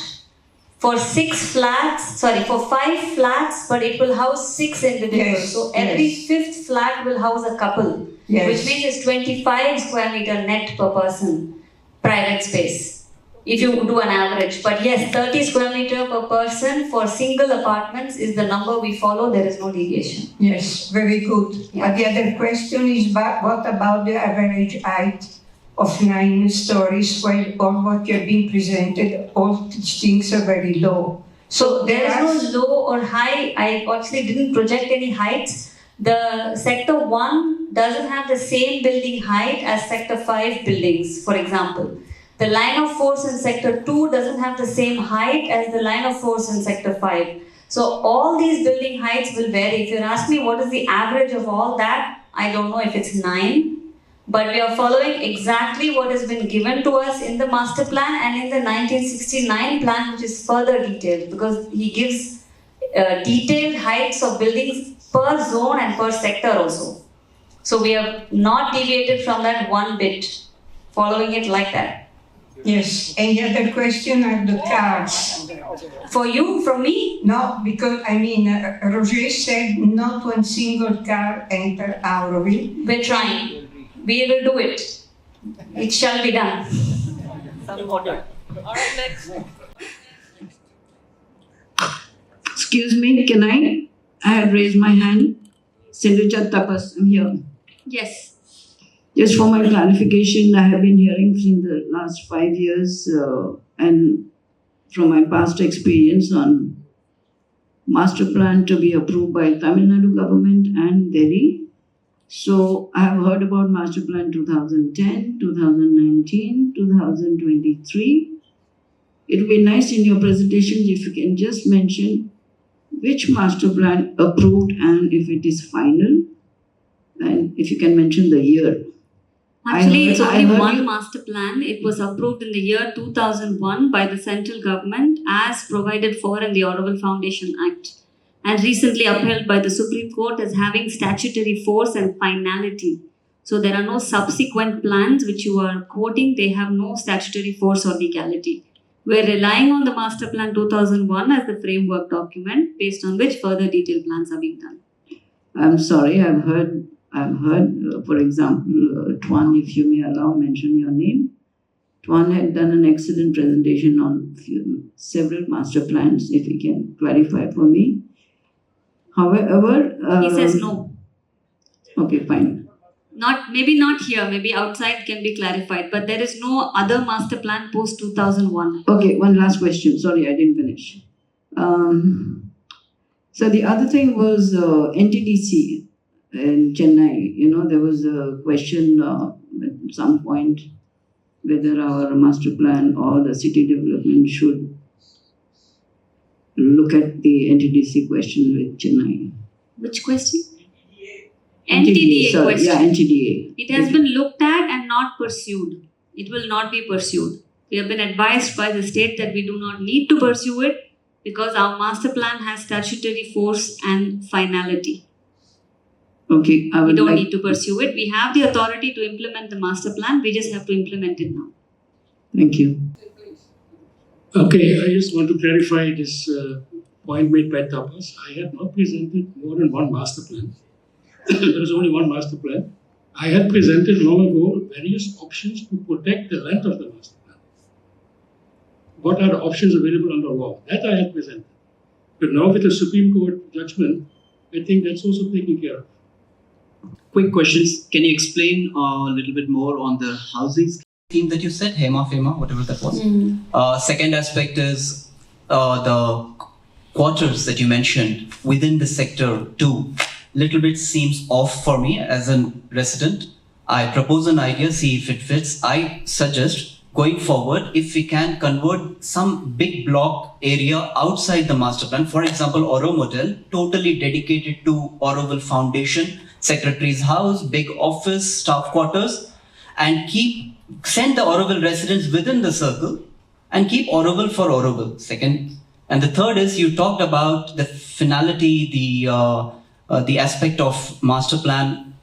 for 5 flats, but it will house 6 individuals. Yes, So every yes. 5th flat will house a couple, Yes. which means it's 25 square meter net per person, private space, if you do an average. But yes, 30 square meter per person for single apartments is the number we follow. There is no deviation. Yes, very good. Yeah. But the other question is what about the average height of 9 stories, while all what you have been presented, all these things are very low. So there are- is no low or high. I actually didn't project any heights. The sector 1 doesn't have the same building height as sector 5 buildings, for example. The line of force in sector 2 doesn't have the same height as the line of force in sector 5. So all these building heights will vary. If you ask me what is the average of all that, I don't know if it's 9. But we are following exactly what has been given to us in the master plan and in the 1969 plan, which is further detailed, because he gives detailed heights of buildings per zone and per sector also. So we have not deviated from that one bit, following it like that. Yes, and the other question are the cars. For you, from me? No, because Roger said not one single car enter Auroville. We're trying. We will do it. It shall be done. Some order. All right, next. Excuse me, can I? I had raised my hand. Sindhuja Tapas, I'm here. Yes. Just for my clarification, I have been hearing in the last 5 years and from my past experience on master plan to be approved by Tamil Nadu government and Delhi. So I have heard about master plan 2010, 2019, 2023. It would be nice in your presentations if you can just mention which master plan approved and if it is final, and if you can mention the year. Actually, it's only heard one you- master plan. It was approved in the year 2001 by the central government as provided for in the Auroville Foundation Act and recently upheld by the Supreme Court as having statutory force and finality. So there are no subsequent plans which you are quoting. They have no statutory force or legality. We're relying on the Master Plan 2001 as the framework document based on which further detailed plans are being done. I'm sorry, I've heard, for example, Tuan, if you may allow, mention your name. Tuan had done an excellent presentation on several master plans, if you can clarify for me. However, He says no. Okay, fine. Maybe not here, maybe outside can be clarified, but there is no other master plan post 2001. Okay, one last question. Sorry, I didn't finish. So the other thing was NTDC in Chennai. You know, there was a question at some point whether our master plan or the city development should look at the NTDC question with Chennai. Which question? NTDA sorry, question. Yeah, NTDA. It has been looked at and not pursued. It will not be pursued. We have been advised by the state that we do not need to pursue it because our master plan has statutory force and finality. Okay, I We would don't like. need to pursue it. We have the authority to implement the master plan. We just have to implement it now. Thank you. Okay, I just want to clarify this point made by Tapas. I had not presented more than one master plan. There is only one master plan. I had presented long ago various options to protect the land of the master plan. What are the options available under law? That I had presented. But now with the Supreme Court judgment, I think that's also taken care of. Quick questions. Can you explain a little bit more on the housing scheme that you said, FEMA, whatever that was? Second aspect is the quarters that you mentioned within the sector too. Little bit seems off for me as a resident. I propose an idea, see if it fits. I suggest going forward, if we can convert some big block area outside the master plan, for example, Oro Motel, totally dedicated to Auroville Foundation, Secretary's house, big office, staff quarters, and send the Auroville residents within the circle and keep Auroville for Auroville. Second, and the third is you talked about the finality, the aspect of master plan,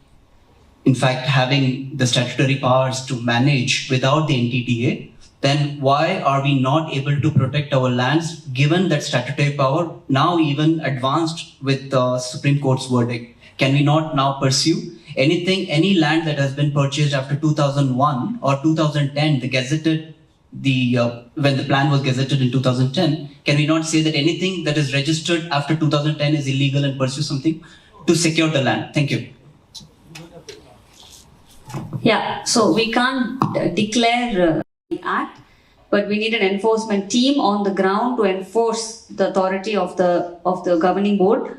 in fact, having the statutory powers to manage without the NTDA, then why are we not able to protect our lands given that statutory power now even advanced with the Supreme Court's verdict? Can we not now pursue any land that has been purchased after 2001 or 2010, when the plan was gazetted in 2010, can we not say that anything that is registered after 2010 is illegal and pursue something to secure the land? Thank you. Yeah, so we can't declare the act, but we need an enforcement team on the ground to enforce the authority of the governing board.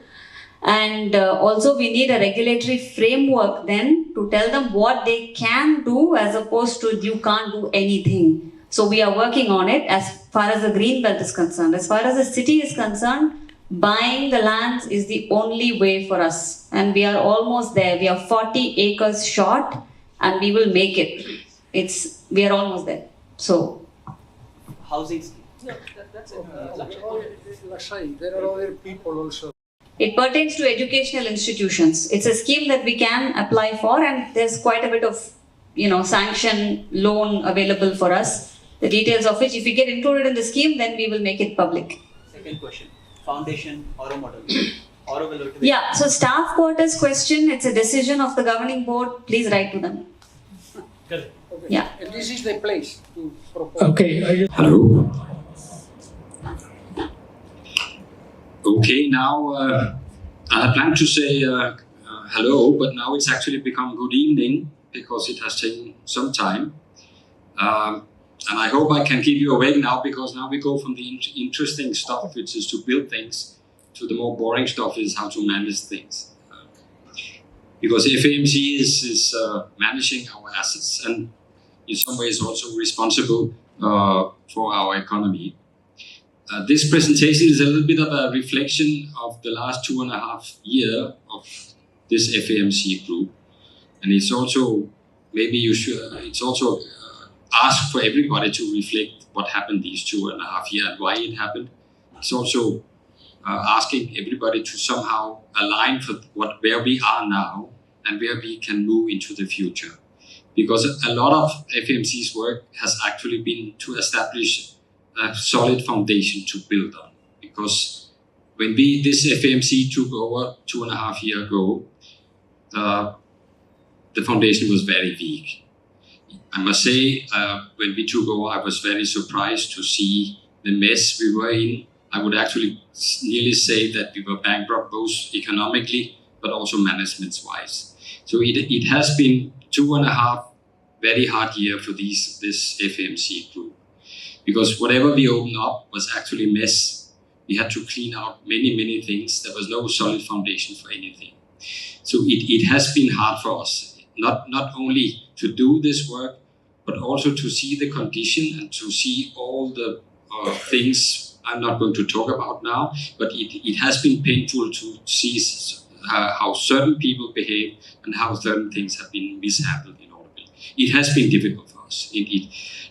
And also we need a regulatory framework then to tell them what they can do as opposed to you can't do anything. So we are working on it as far as the green belt is concerned. As far as the city is concerned, buying the lands is the only way for us. And we are almost there. We are 40 acres short and we will make it. We are almost there. So. Housing scheme. No, that's it. Lakshay, there are other people also. It pertains to educational institutions. It's a scheme that we can apply for and there's quite a bit of, sanction loan available for us. The details of which, if we get included in the scheme, then we will make it public. Second question, foundation or a model? Yeah, so staff quarters question, it's a decision of the governing board. Please write to them. Okay. Yeah. And this is the place to propose. Okay, Hello. Okay, now I had planned to say hello, but now it's actually become good evening because it has taken some time. And I hope I can keep you awake now, because now we go from the interesting stuff, which is to build things, to the more boring stuff, is how to manage things. Because FAMC is managing our assets and in some ways also responsible for our economy. This presentation is a little bit of a reflection of the last 2.5 years of this FAMC group. And it's also, maybe you should, it's also ask for everybody to reflect what happened these 2.5 years and why it happened. It's also asking everybody to somehow align for where we are now and where we can move into the future. Because a lot of FAMC's work has actually been to establish a solid foundation to build on. Because when this FAMC took over 2.5 years ago, the foundation was very weak. I must say, when we took over, I was very surprised to see the mess we were in. I would actually nearly say that we were bankrupt, both economically but also management-wise. So it has been 2.5 very hard years for this FAMC group. Because whatever we opened up was actually a mess. We had to clean out many things. There was no solid foundation for anything. So it has been hard for us, not only to do this work, but also to see the condition and to see all the things I'm not going to talk about now, but it has been painful to see how certain people behave and how certain things have been mishandled in Auroville. It has been difficult for us.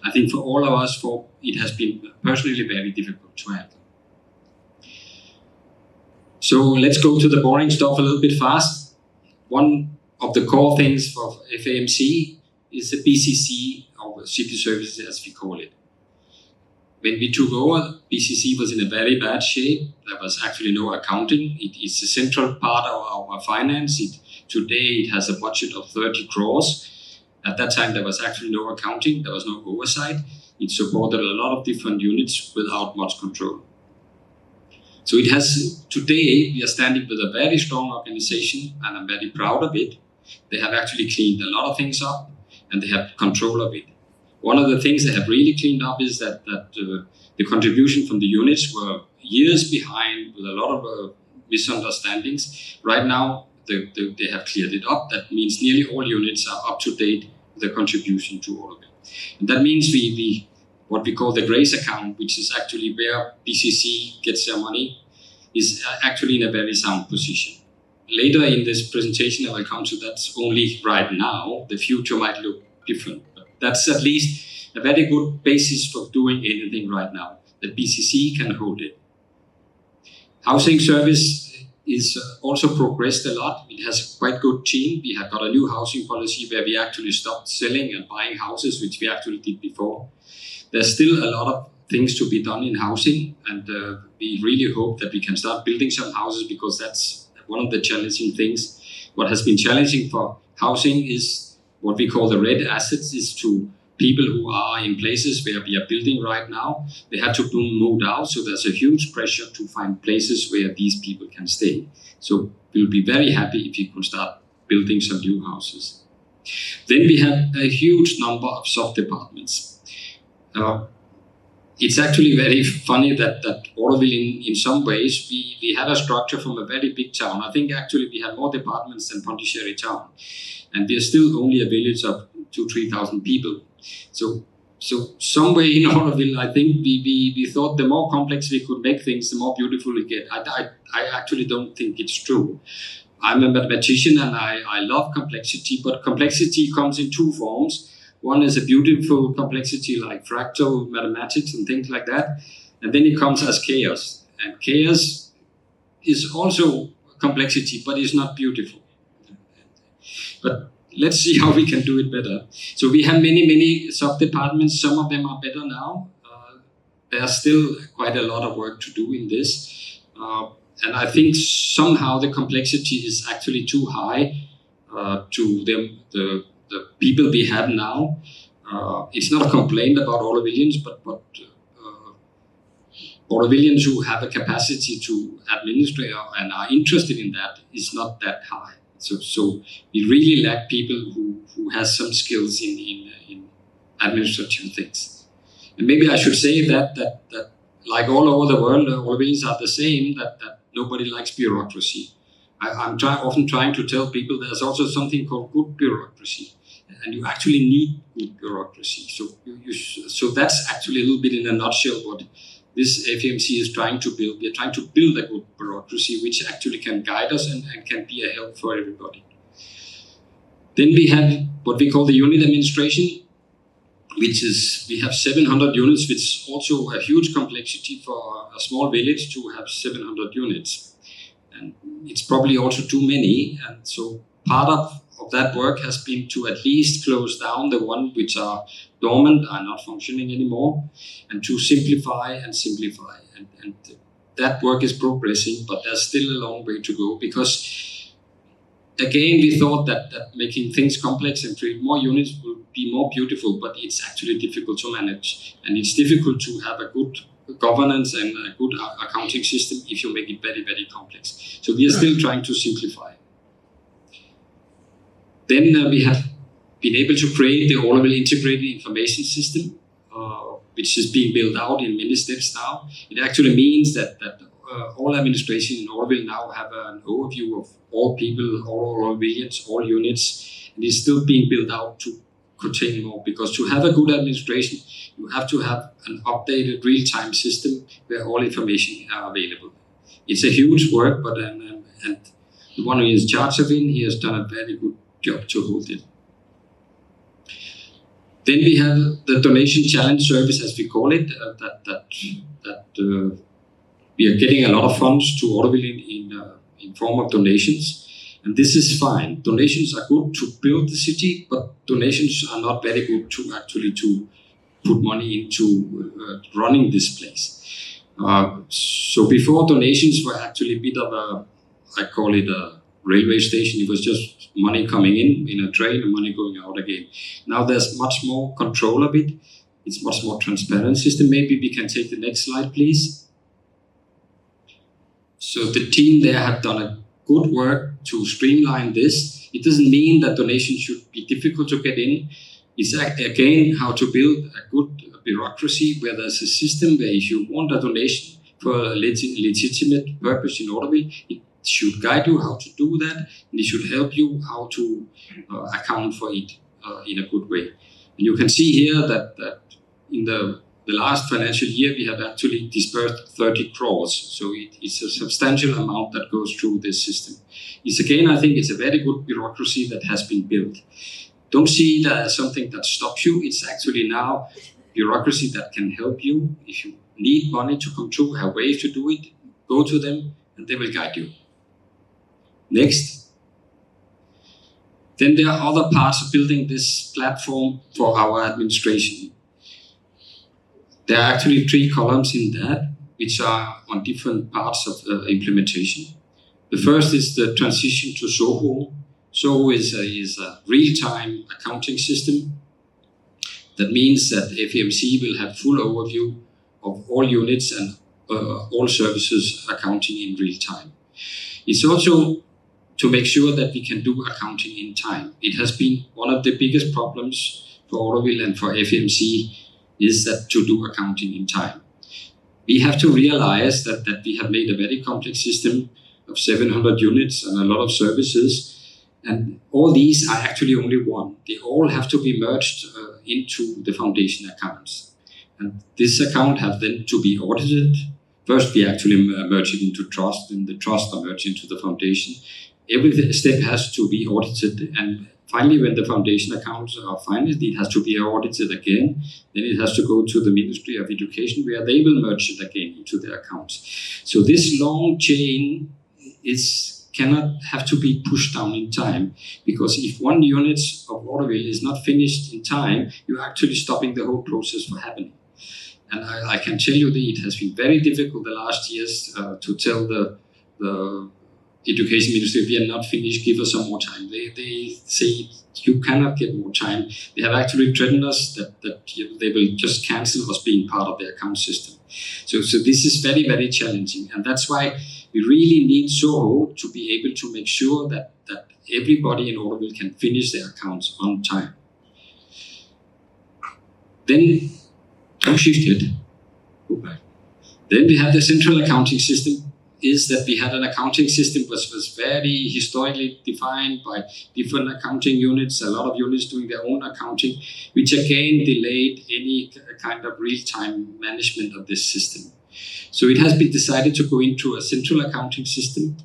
I think for all of us, it has been personally very difficult to handle. So let's go to the boring stuff a little bit fast. One of the core things for FAMC is the BCC, or city services as we call it. When we took over, BCC was in a very bad shape. There was actually no accounting. It is a central part of our finance. Today it has a budget of 30 crores. At that time there was actually no accounting, there was no oversight. It supported a lot of different units without much control. So today we are standing with a very strong organization, and I'm very proud of it. They have actually cleaned a lot of things up and they have control of it. One of the things they have really cleaned up is that the contribution from the units were years behind with a lot of misunderstandings. Right now, they have cleared it up. That means nearly all units are up to date with the contribution to all of it. And that means what we call the grace account, which is actually where BCC gets their money, is actually in a very sound position. Later in this presentation, I will come to that's only right now. The future might look different. That's at least a very good basis for doing anything right now, that BCC can hold it. Housing service is also progressed a lot. It has a quite good team. We have got a new housing policy where we actually stopped selling and buying houses, which we actually did before. There's still a lot of things to be done in housing, and we really hope that we can start building some houses, because that's one of the challenging things. What has been challenging for housing is what we call the red assets, is to people who are in places where we are building right now. They have to be moved out, so there's a huge pressure to find places where these people can stay. So we'll be very happy if you could start building some new houses. Then we have a huge number of sub-departments. It's actually very funny that Auroville, in some ways, we had a structure from a very big town. I think actually we have more departments than Pondicherry town. And we are still only a village of 2,000-3,000 people. So somewhere in Auroville, I think we thought the more complex we could make things, the more beautiful it get. I actually don't think it's true. I'm a mathematician and I love complexity, but complexity comes in two forms. One is a beautiful complexity like fractal mathematics and things like that. And then it comes as chaos. And chaos is also complexity, but it's not beautiful. But let's see how we can do it better. So we have many sub-departments. Some of them are better now. There's still quite a lot of work to do in this. And I think somehow the complexity is actually too high to the the people we have now, it's not a complaint about Aurovillians, but Aurovillians who have a capacity to administrate and are interested in that is not that high. So we really lack people who has some skills in administrative things. And maybe I should say that like all over the world, Aurovillians are the same, that nobody likes bureaucracy. I'm often trying to tell people there's also something called good bureaucracy, and you actually need good bureaucracy. So that's actually a little bit in a nutshell what this FAMC is trying to build. We're trying to build a good bureaucracy which actually can guide us and can be a help for everybody. Then we have what we call the unit administration, which is, we have 700 units, which is also a huge complexity for a small village to have 700 units. And it's probably also too many. And so part of that work has been to at least close down the ones which are dormant, are not functioning anymore, and to simplify and simplify. And that work is progressing, but there's still a long way to go, because again, we thought that making things complex and create more units would be more beautiful, but it's actually difficult to manage. And it's difficult to have a good governance and a good accounting system if you make it very, very complex. So we are still trying to simplify. Then we have been able to create the Auroville integrated information system, which is being built out in many steps now. It actually means that all administration in Auroville now have an overview of all people, all Aurovillians, all units, and it's still being built out to contain more, because to have a good administration, you have to have an updated real-time system where all information are available. It's a huge work, but and the one who is in charge of it, he has done a very good job to hold it. Then we have the donation challenge service, as we call it, we are getting a lot of funds to Auroville in form of donations. And this is fine. Donations are good to build the city, but donations are not very good to actually to put money into running this place. So before, donations were actually a bit of a, I call it a railway station. It was just money coming in a train and money going out again. Now there's much more control of it. It's much more transparent system. Maybe we can take the next slide, please. So the team there have done a good work to streamline this. It doesn't mean that donations should be difficult to get in. It's again how to build a good bureaucracy where there's a system where if you want a donation for a legitimate purpose in Auroville, it should guide you how to do that, and it should help you how to account for it in a good way. And you can see here that in the last financial year, we have actually disbursed 30 crores. So it's a substantial amount that goes through this system. It's again, I think it's a very good bureaucracy that has been built. Don't see it as something that stops you. It's actually now bureaucracy that can help you. If you need money to come through, have ways to do it, go to them and they will guide you. Next. Then there are other parts of building this platform for our administration. There are actually 3 columns in that, which are on different parts of implementation. The first is the transition to Soho. Soho is a real-time accounting system. That means that FAMC will have full overview of all units and all services accounting in real time. It's also to make sure that we can do accounting in time. It has been one of the biggest problems for Auroville and for FAMC is that to do accounting in time. We have to realize that we have made a very complex system of 700 units and a lot of services, and all these are actually only one. They all have to be merged into the foundation accounts. And this account have then to be audited. First, we actually merge it into trust, and the trust are merged into the foundation. Every step has to be audited, and finally, when the foundation accounts are finalized, it has to be audited again. Then it has to go to the Ministry of Education, where they will merge it again into their accounts. So this long chain cannot have to be pushed down in time, because if one unit of Auroville is not finished in time, you're actually stopping the whole process from happening. And I can tell you that it has been very difficult the last years to tell the education ministry, we are not finished, give us some more time. They say you cannot get more time. They have actually threatened us that they will just cancel us being part of their account system. So this is very, very challenging. And that's why we really need Soho to be able to make sure that everybody in Auroville can finish their accounts on time. Then, go back. Then we have the central accounting system. Is that we had an accounting system which was very historically defined by different accounting units, a lot of units doing their own accounting, which again delayed any kind of real-time management of this system. So it has been decided to go into a central accounting system,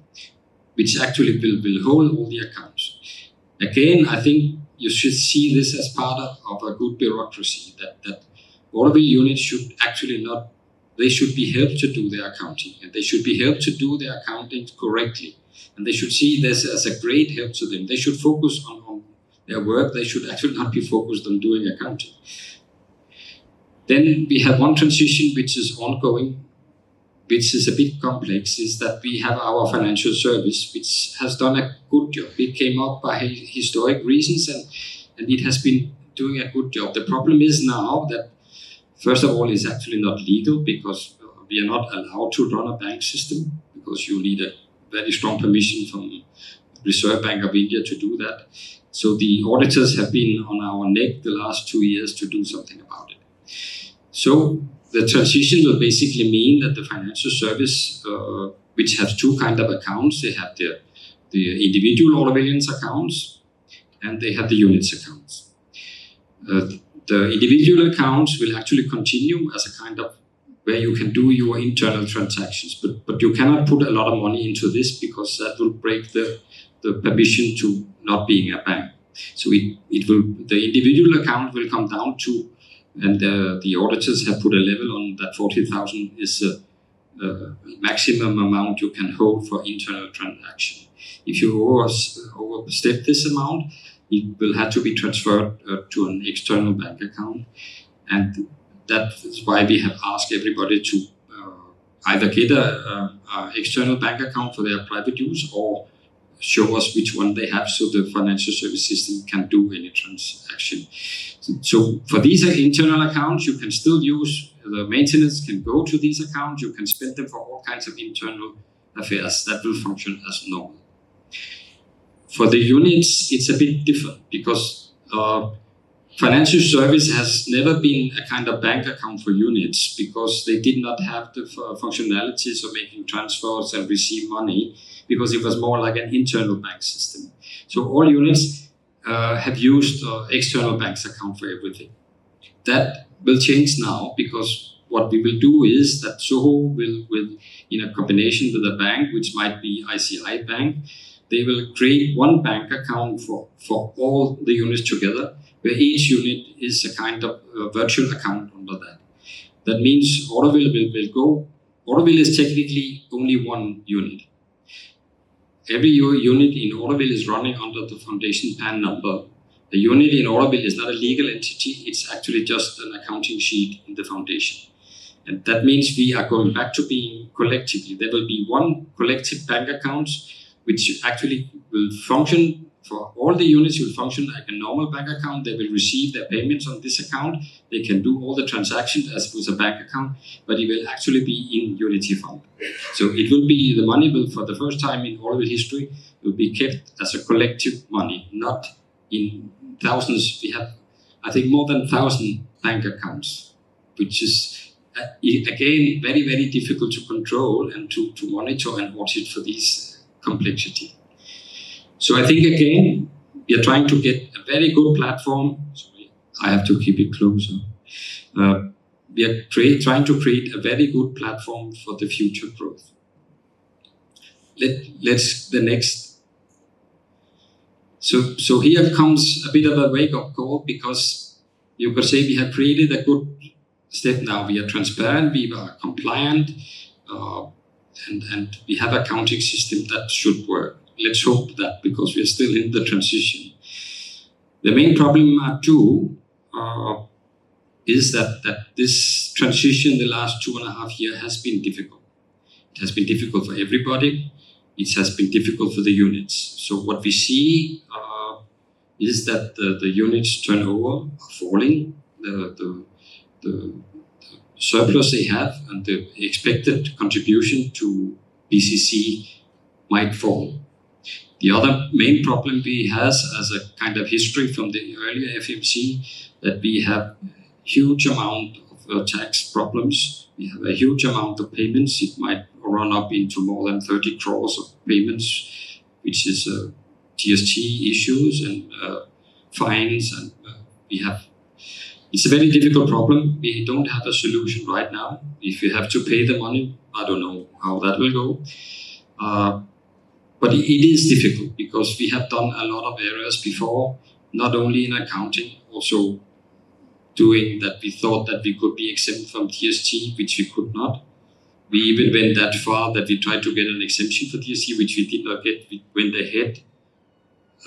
which actually will hold all the accounts. Again, I think you should see this as part of a good bureaucracy, that Auroville units should actually not. They should be helped to do their accounting, and they should be helped to do their accounting correctly. And they should see this as a great help to them. They should focus on their work. They should actually not be focused on doing accounting. Then we have one transition which is ongoing, which is a bit complex, is that we have our financial service, which has done a good job. It came up by historic reasons, and it has been doing a good job. The problem is now that, first of all, it's actually not legal because we are not allowed to run a bank system because you need a very strong permission from Reserve Bank of India to do that. So the auditors have been on our neck the last 2 years to do something about it. So the transition will basically mean that the financial service, which has two kind of accounts, they have the individual Aurovillians accounts and they have the units accounts. The individual accounts will actually continue as a kind of where you can do your internal transactions, but you cannot put a lot of money into this because that will break the permission to not being a bank. So the individual account will come down to, and the auditors have put a level on that 40,000 is a maximum amount you can hold for internal transaction. If you overstep this amount, it will have to be transferred to an external bank account. And that is why we have asked everybody to either get a external bank account for their private use or show us which one they have so the financial service system can do any transaction. So for these internal accounts, you can still use, the maintenance can go to these accounts, you can spend them for all kinds of internal affairs that will function as normal. For the units, it's a bit different because financial service has never been a kind of bank account for units because they did not have the functionalities of making transfers and receive money because it was more like an internal bank system. So all units have used external banks account for everything. That will change now because what we will do is that Soho will in a combination with a bank, which might be ICI Bank, they will create one bank account for all the units together, where each unit is a kind of virtual account under that. That means Auroville will go. Auroville is technically only one unit. Every unit in Auroville is running under the foundation PAN number. The unit in Auroville is not a legal entity, it's actually just an accounting sheet in the foundation. And that means we are going back to being collectively. There will be one collective bank account which actually will function for all the units, will function like a normal bank account. They will receive their payments on this account. They can do all the transactions as with a bank account, but it will actually be in Unity Fund. So it will be, the money will, for the first time in Auroville history, will be kept as a collective money, not in thousands. We have, I think, more than 1,000 bank accounts, which is, again, very, very difficult to control and to monitor and audit for these complexity. So I think, again, we are trying to get a very good platform. Sorry, I have to keep it closer. We are trying to create a very good platform for the future growth. Let's the next. So here comes a bit of a wake-up call because you could say we have created a good step now. We are transparent, we are compliant, and we have an accounting system that should work. Let's hope that, because we are still in the transition. The main problem too is that this transition the last 2.5 years has been difficult. It has been difficult for everybody. it has been difficult for the units. So what we see is that the units turnover are falling. The surplus they have and the expected contribution to BCC might fall. The other main problem we have as a kind of history from the earlier FMC, that we have huge amount of tax problems. We have a huge amount of payments. It might run up into more than 30 crores of payments, which is GST issues and fines, and we have. It's a very difficult problem. We don't have a solution right now. If you have to pay the money, I don't know how that will go. But it is difficult because we have done a lot of errors before, not only in accounting, also doing that we thought that we could be exempt from GST, which we could not. We even went that far that we tried to get an exemption for GST, which we did not get. We went ahead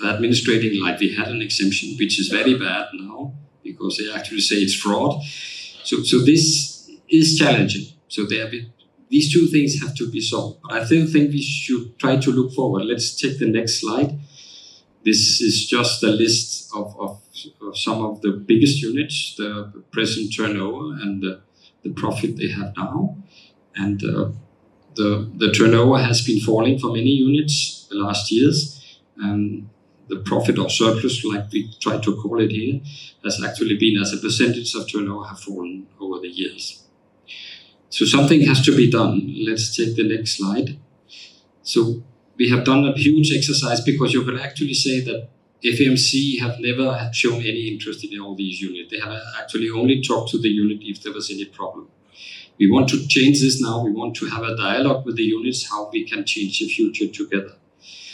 administrating like we had an exemption, which is very bad now because they actually say it's fraud. So this is challenging. So these two things have to be solved. But I still think we should try to look forward. Let's take the next slide. This is just a list of some of the biggest units, the present turnover and the profit they have now. And the turnover has been falling for many units the last years. And the profit or surplus, like we try to call it here, has actually been, as a percentage of turnover, have fallen over the years. So something has to be done. Let's take the next slide. So we have done a huge exercise because you can actually say that FMC have never shown any interest in all these units. They have actually only talked to the unit if there was any problem. We want to change this now. We want to have a dialogue with the units, how we can change the future together.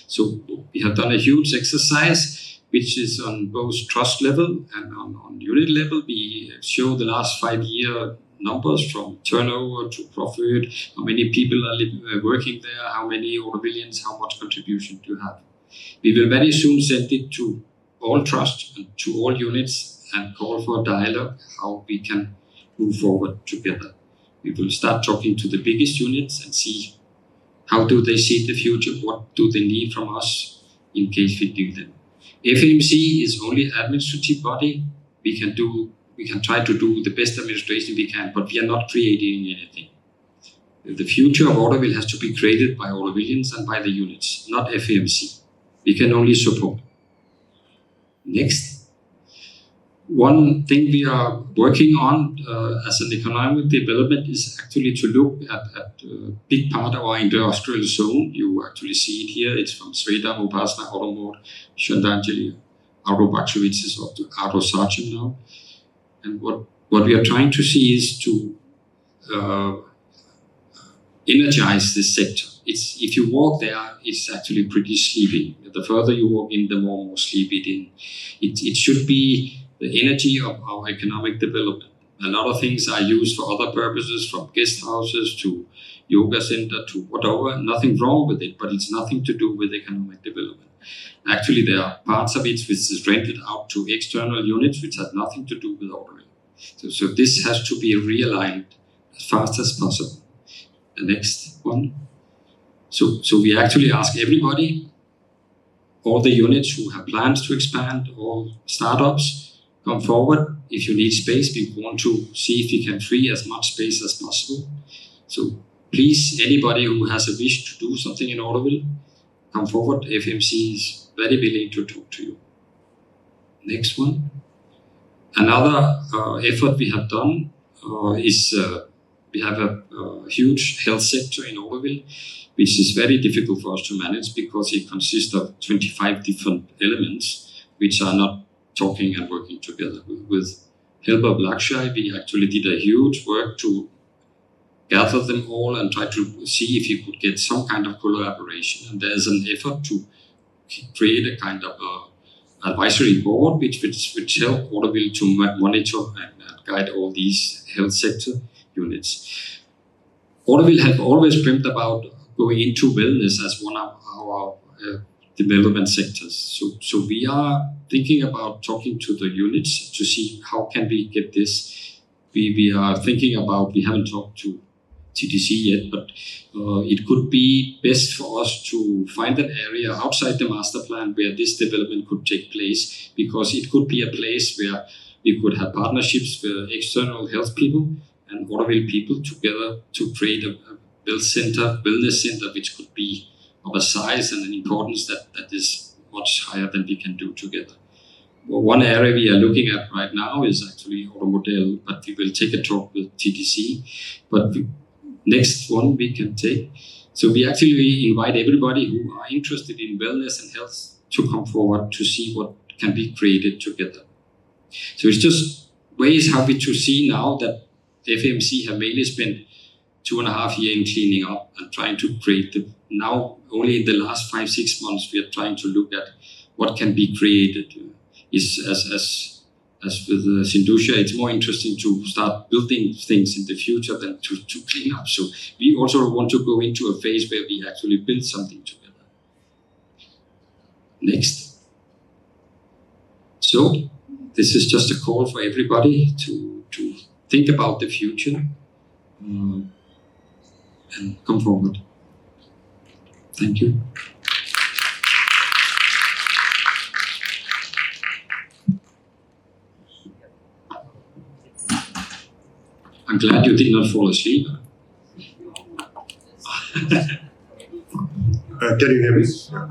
So we have done a huge exercise, which is on both trust level and on unit level. We show the last 5-year numbers from turnover to profit, how many people are working there, how many Aurovillians, how much contribution to have. We will very soon send it to all trust and to all units and call for a dialogue how we can move forward together. We will start talking to the biggest units and see how do they see the future, what do they need from us in case we do them. FMC is only an administrative body. We can try to do the best administration we can, but we are not creating anything. The future of Auroville has to be created by Aurovillians and by the units, not FMC. We can only support. Next. One thing we are working on as an economic development is actually to look at a big part of our industrial zone. You actually see it here. It's from Sveda, Upasna, Automod, Shandanjali, Aurobakshevitsis, or to Aurosachem now. And what we are trying to see is to energize this sector. If you walk there, it's actually pretty sleepy. The further you walk in, the more sleepy it should be the energy of our economic development. A lot of things are used for other purposes, from guest houses to yoga center to whatever. Nothing wrong with it, but it's nothing to do with economic development. Actually, there are parts of it which is rented out to external units which has nothing to do with Auroville. So this has to be realigned as fast as possible. The next one. So we actually ask everybody, all the units who have plans to expand, all startups, come forward. If you need space, we want to see if we can free as much space as possible. So please, anybody who has a wish to do something in Auroville, come forward. FMC is very willing to talk to you. Next one. Another effort we have done is we have a huge health sector in Auroville, which is very difficult for us to manage because it consists of 25 different elements which are not talking and working together. With help of Lakshya, we actually did a huge work to gather them all and try to see if you could get some kind of collaboration. And there's an effort to create a kind of advisory board which help Auroville to monitor and guide all these health sector units. Auroville have always dreamt about going into wellness as one of our development sectors. So we are thinking about talking to the units to see how can we get this. We are thinking about, we haven't talked to TTC yet, but it could be best for us to find an area outside the master plan where this development could take place, because it could be a place where we could have partnerships with external health people and Auroville people together to create a wellness center, which could be of a size and an importance that is much higher than we can do together. Well, one area we are looking at right now is actually Auroville, but we will take a talk with TTC. But next one we can take. So we actually invite everybody who are interested in wellness and health to come forward to see what can be created together. So it's just ways how we to see now that FMC have mainly spent 2.5 years in cleaning up and trying to create now only in the last 5-6 months we are trying to look at what can be created. Is as with Sindhuja, it's more interesting to start building things in the future than to clean up. So we also want to go into a phase where we actually build something together. Next. So this is just a call for everybody to think about the future and come forward. Thank you. I'm glad you did not fall asleep. Can you hear me? Yeah.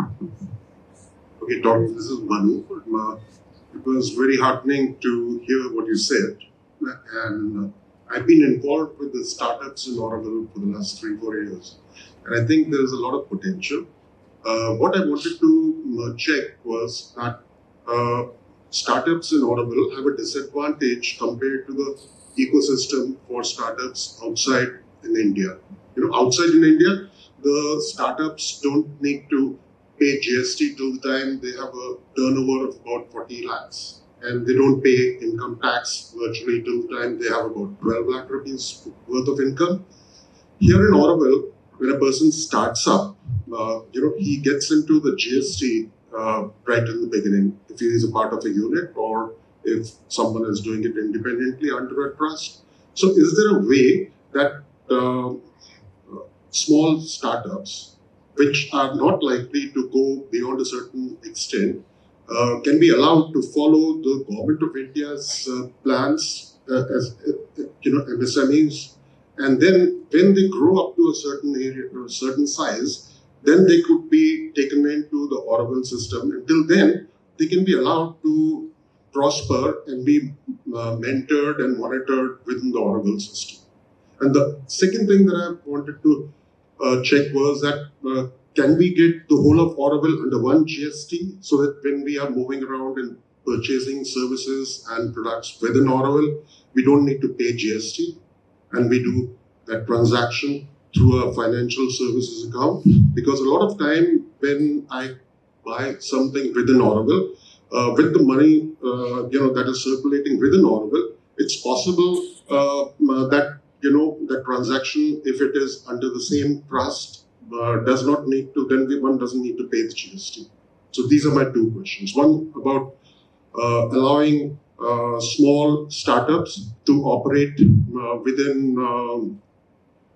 Okay, Doctor, this is Manu. It was very heartening to hear what you said. And I've been involved with the startups in Auroville for the last 3-4 years. And I think there's a lot of potential. What I wanted to check was that startups in Auroville have a disadvantage compared to the ecosystem for startups outside in India. Outside in India, the startups don't need to pay GST till the time they have a turnover of about 40 lakhs. And they don't pay income tax virtually till the time they have about 12 lakh rupees worth of income. Here in Auroville, when a person starts up, he gets into the GST right in the beginning, if he is a part of a unit or if someone is doing it independently under a trust. So is there a way that small startups, which are not likely to go beyond a certain extent, can be allowed to follow the government of India's plans as MSMEs, and then when they grow up to a certain area or a certain size, then they could be taken into the Auroville system. Until then, they can be allowed to prosper and be mentored and monitored within the Auroville system. And the second thing that I wanted to check was that can we get the whole of Auroville under one GST so that when we are moving around and purchasing services and products within Auroville, we don't need to pay GST and we do that transaction through a financial services account? Because a lot of time when I buy something within Auroville, with the money that is circulating within Auroville, it's possible that the transaction, if it is under the same trust, does not need to, then one doesn't need to pay the GST. So these are my two questions. One about allowing small startups to operate within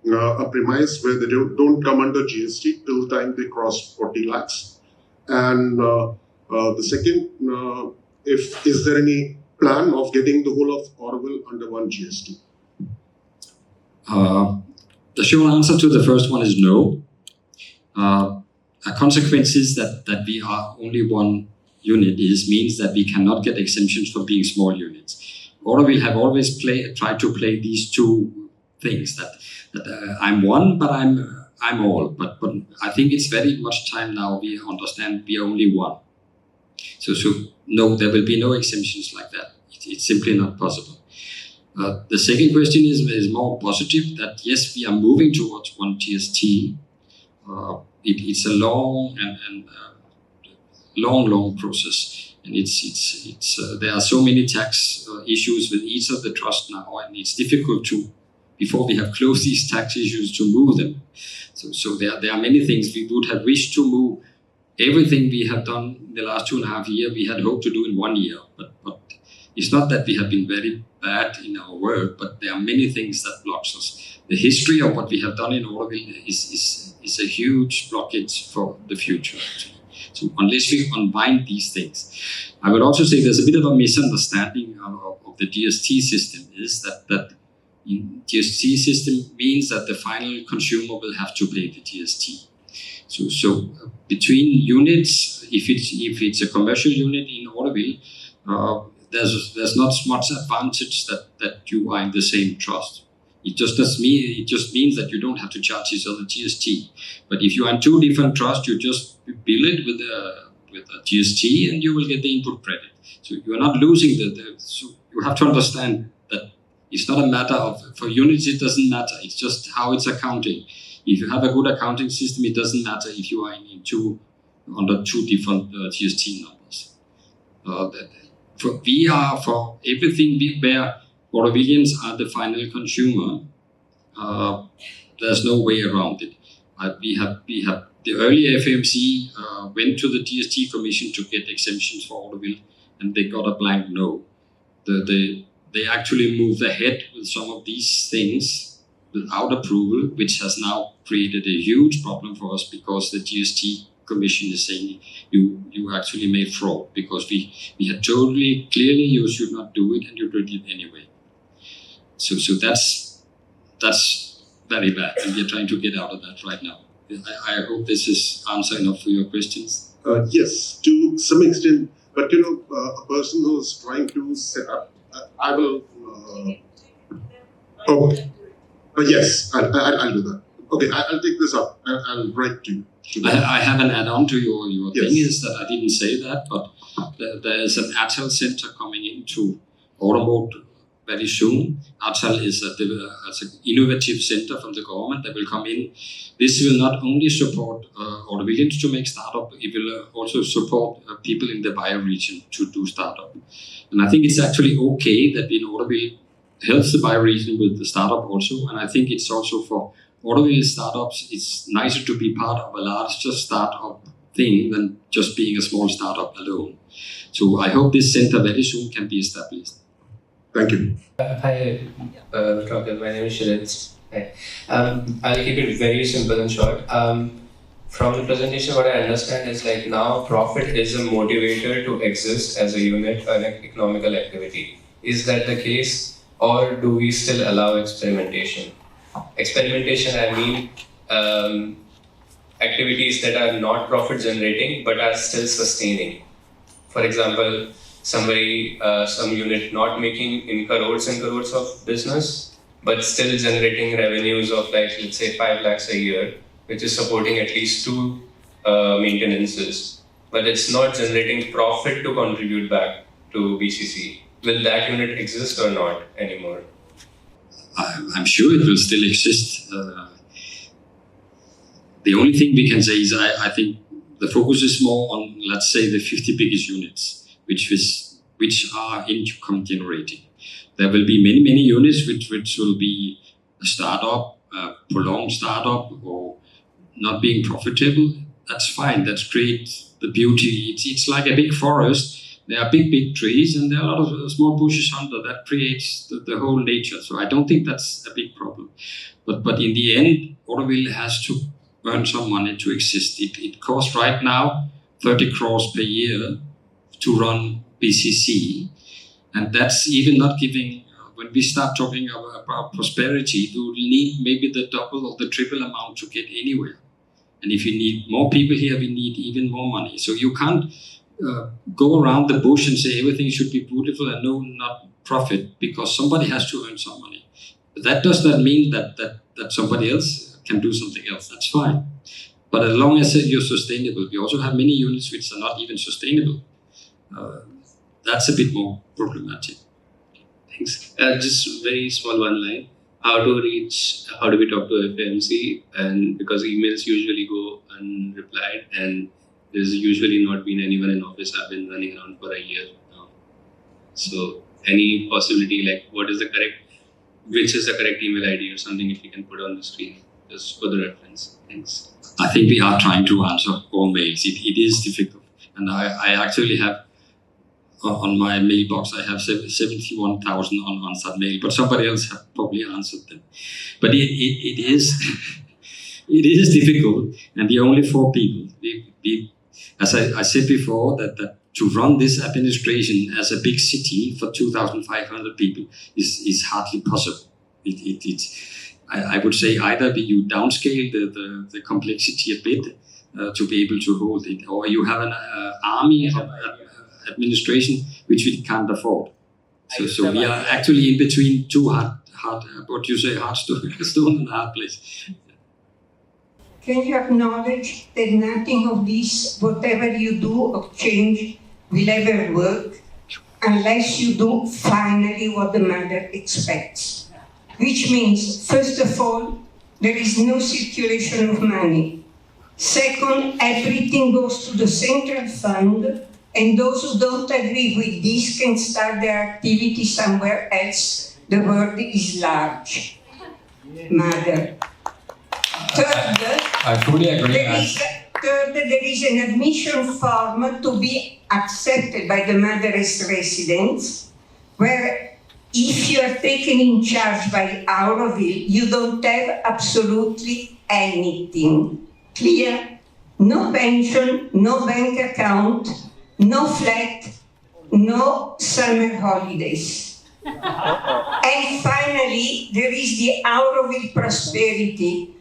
a premise where they don't come under GST till the time they cross 40 lakhs. And the second, is there any plan of getting the whole of Auroville under one GST? The short answer to the first one is no. A consequence is that we are only one unit means that we cannot get exemptions for being small units. Auroville have always tried to play these two things, that I'm one, but I'm all. But I think it's very much time now we understand we are only one. So no, there will be no exemptions like that. It's simply not possible. The second question is more positive, that yes, we are moving towards one GST. It's a long and long process, and it's there are so many tax issues with each of the trusts now, and it's difficult to, before we have closed these tax issues, to move them. So there are many things we would have wished to move. Everything we have done in the last 2.5 years, we had hoped to do in 1 year, but it's not that we have been very bad in our work, but there are many things that blocks us. The history of what we have done in Auroville is a huge blockage for the future. So unless we unwind these things, I would also say there's a bit of a misunderstanding of the GST system. Is that in GST system means that the final consumer will have to pay the GST. So between units, if it's a commercial unit in Auroville, there's not much advantage that you are in the same trust. It just means that you don't have to charge each other GST. But if you are in two different trusts, you just bill it with a GST and you will get the input credit. So you are not losing so you have to understand that it's not a matter of, for units it doesn't matter, it's just how it's accounting. If you have a good accounting system, it doesn't matter if you are under two different GST numbers. For everything where Aurovillians are the final consumer, there's no way around it. We have the early FMC went to the GST Commission to get exemptions for Auroville, and they got a blank no. They actually moved ahead with some of these things without approval, which has now created a huge problem for us because the GST Commission is saying you actually made fraud because we had totally clearly you should not do it and you did it anyway. So that's very bad, and we are trying to get out of that right now. I hope this is answer enough for your questions. Yes, to some extent, but a person who's trying to set up, I will. Yes, I'll do that. Okay, I'll take this up. I'll write to you. I have an add-on to your Yes. thing is that I didn't say that, but there is an ATAL center coming into Automode very soon. ATAL is an innovative center from the government that will come in. This will not only support Autovillians to make startup, it will also support people in the bioregion to do startup. And I think it's actually okay that in Auroville helps the bioregion with the startup also. And I think it's also for Auroville startups, it's nicer to be part of a larger startup thing than just being a small startup alone. So I hope this center very soon can be established. Thank you. Hi, Dr. My name is Shiraz. Hi. I'll keep it very simple and short. From the presentation, what I understand is like now profit is a motivator to exist as a unit or an economical activity. Is that the case, or do we still allow experimentation? Experimentation, I mean activities that are not profit generating but are still sustaining. For example, some unit not making in crores and crores of business, but still generating revenues of like, let's say 5 lakhs a year, which is supporting at least 2 maintenances, but it's not generating profit to contribute back to BCC. Will that unit exist or not anymore? I'm sure it will still exist. The only thing we can say is I think the focus is more on, let's say, the 50 biggest units, which are income generating. There will be many units which will be a startup, a prolonged startup, or not being profitable. That's fine. That's great. The beauty. It's like a big forest. There are big trees and there are a lot of small bushes under. That creates the whole nature. So I don't think that's a big problem. But in the end, Auroville has to earn some money to exist. It costs right now 30 crores per year to run BCC. And that's even not giving, when we start talking about prosperity, we will need maybe the double or the triple amount to get anywhere. And if you need more people here, we need even more money. So you can't go around the bush and say everything should be beautiful and no, not profit, because somebody has to earn some money. But that does not mean that somebody else can do something else. That's fine. But as long as you're sustainable, we also have many units which are not even sustainable. That's a bit more problematic. Thanks. Just very small one line. How do we talk to FMC? And because emails usually go unreplied and there's usually not been anyone in office. I've been running around for a year now. So any possibility, like which is the correct email ID or something, if you can put on the screen, just for the reference. Thanks. I think we are trying to answer all mails. It is difficult. And I actually have on my mailbox. I have 71,000 unanswered mail, but somebody else have probably answered them. But it is it is difficult, and the only 4 people. As I said before, that to run this administration as a big city for 2,500 people is hardly possible. I would say either you downscale the complexity a bit to be able to hold it, or you have an army of administration which we can't afford. So we are actually in between two hard stone and hard place. Can you acknowledge that nothing of this, whatever you do or change, will ever work unless you do finally what the mother expects? Which means, first of all, there is no circulation of money. Second, everything goes to the central fund, and those who don't agree with this can start their activity somewhere else. The world is large. Mother. Third, I fully agree. there is an admission form to be accepted by the mother's residents, where if you are taken in charge by Auroville, you don't have absolutely anything. Clear? No pension, no bank account, no flat, no summer holidays. And finally, there is the Auroville Prosperity,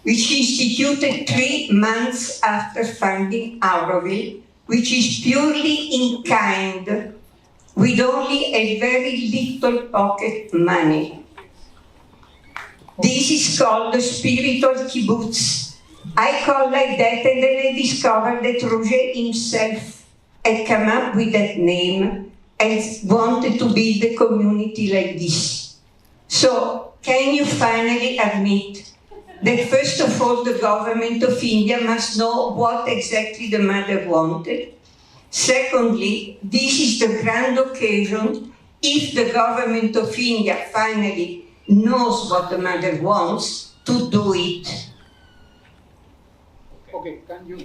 which instituted 3 months after founding Auroville, which is purely in kind, with only a very little pocket money. This is called the spiritual kibbutz. I call like that, and then I discovered that Roger himself had come up with that name and wanted to build a community like this. So, can you finally admit that first of all the government of India must know what exactly the mother wanted? Secondly, this is the grand occasion, if the government of India finally knows what the mother wants, to do it. Okay, can you?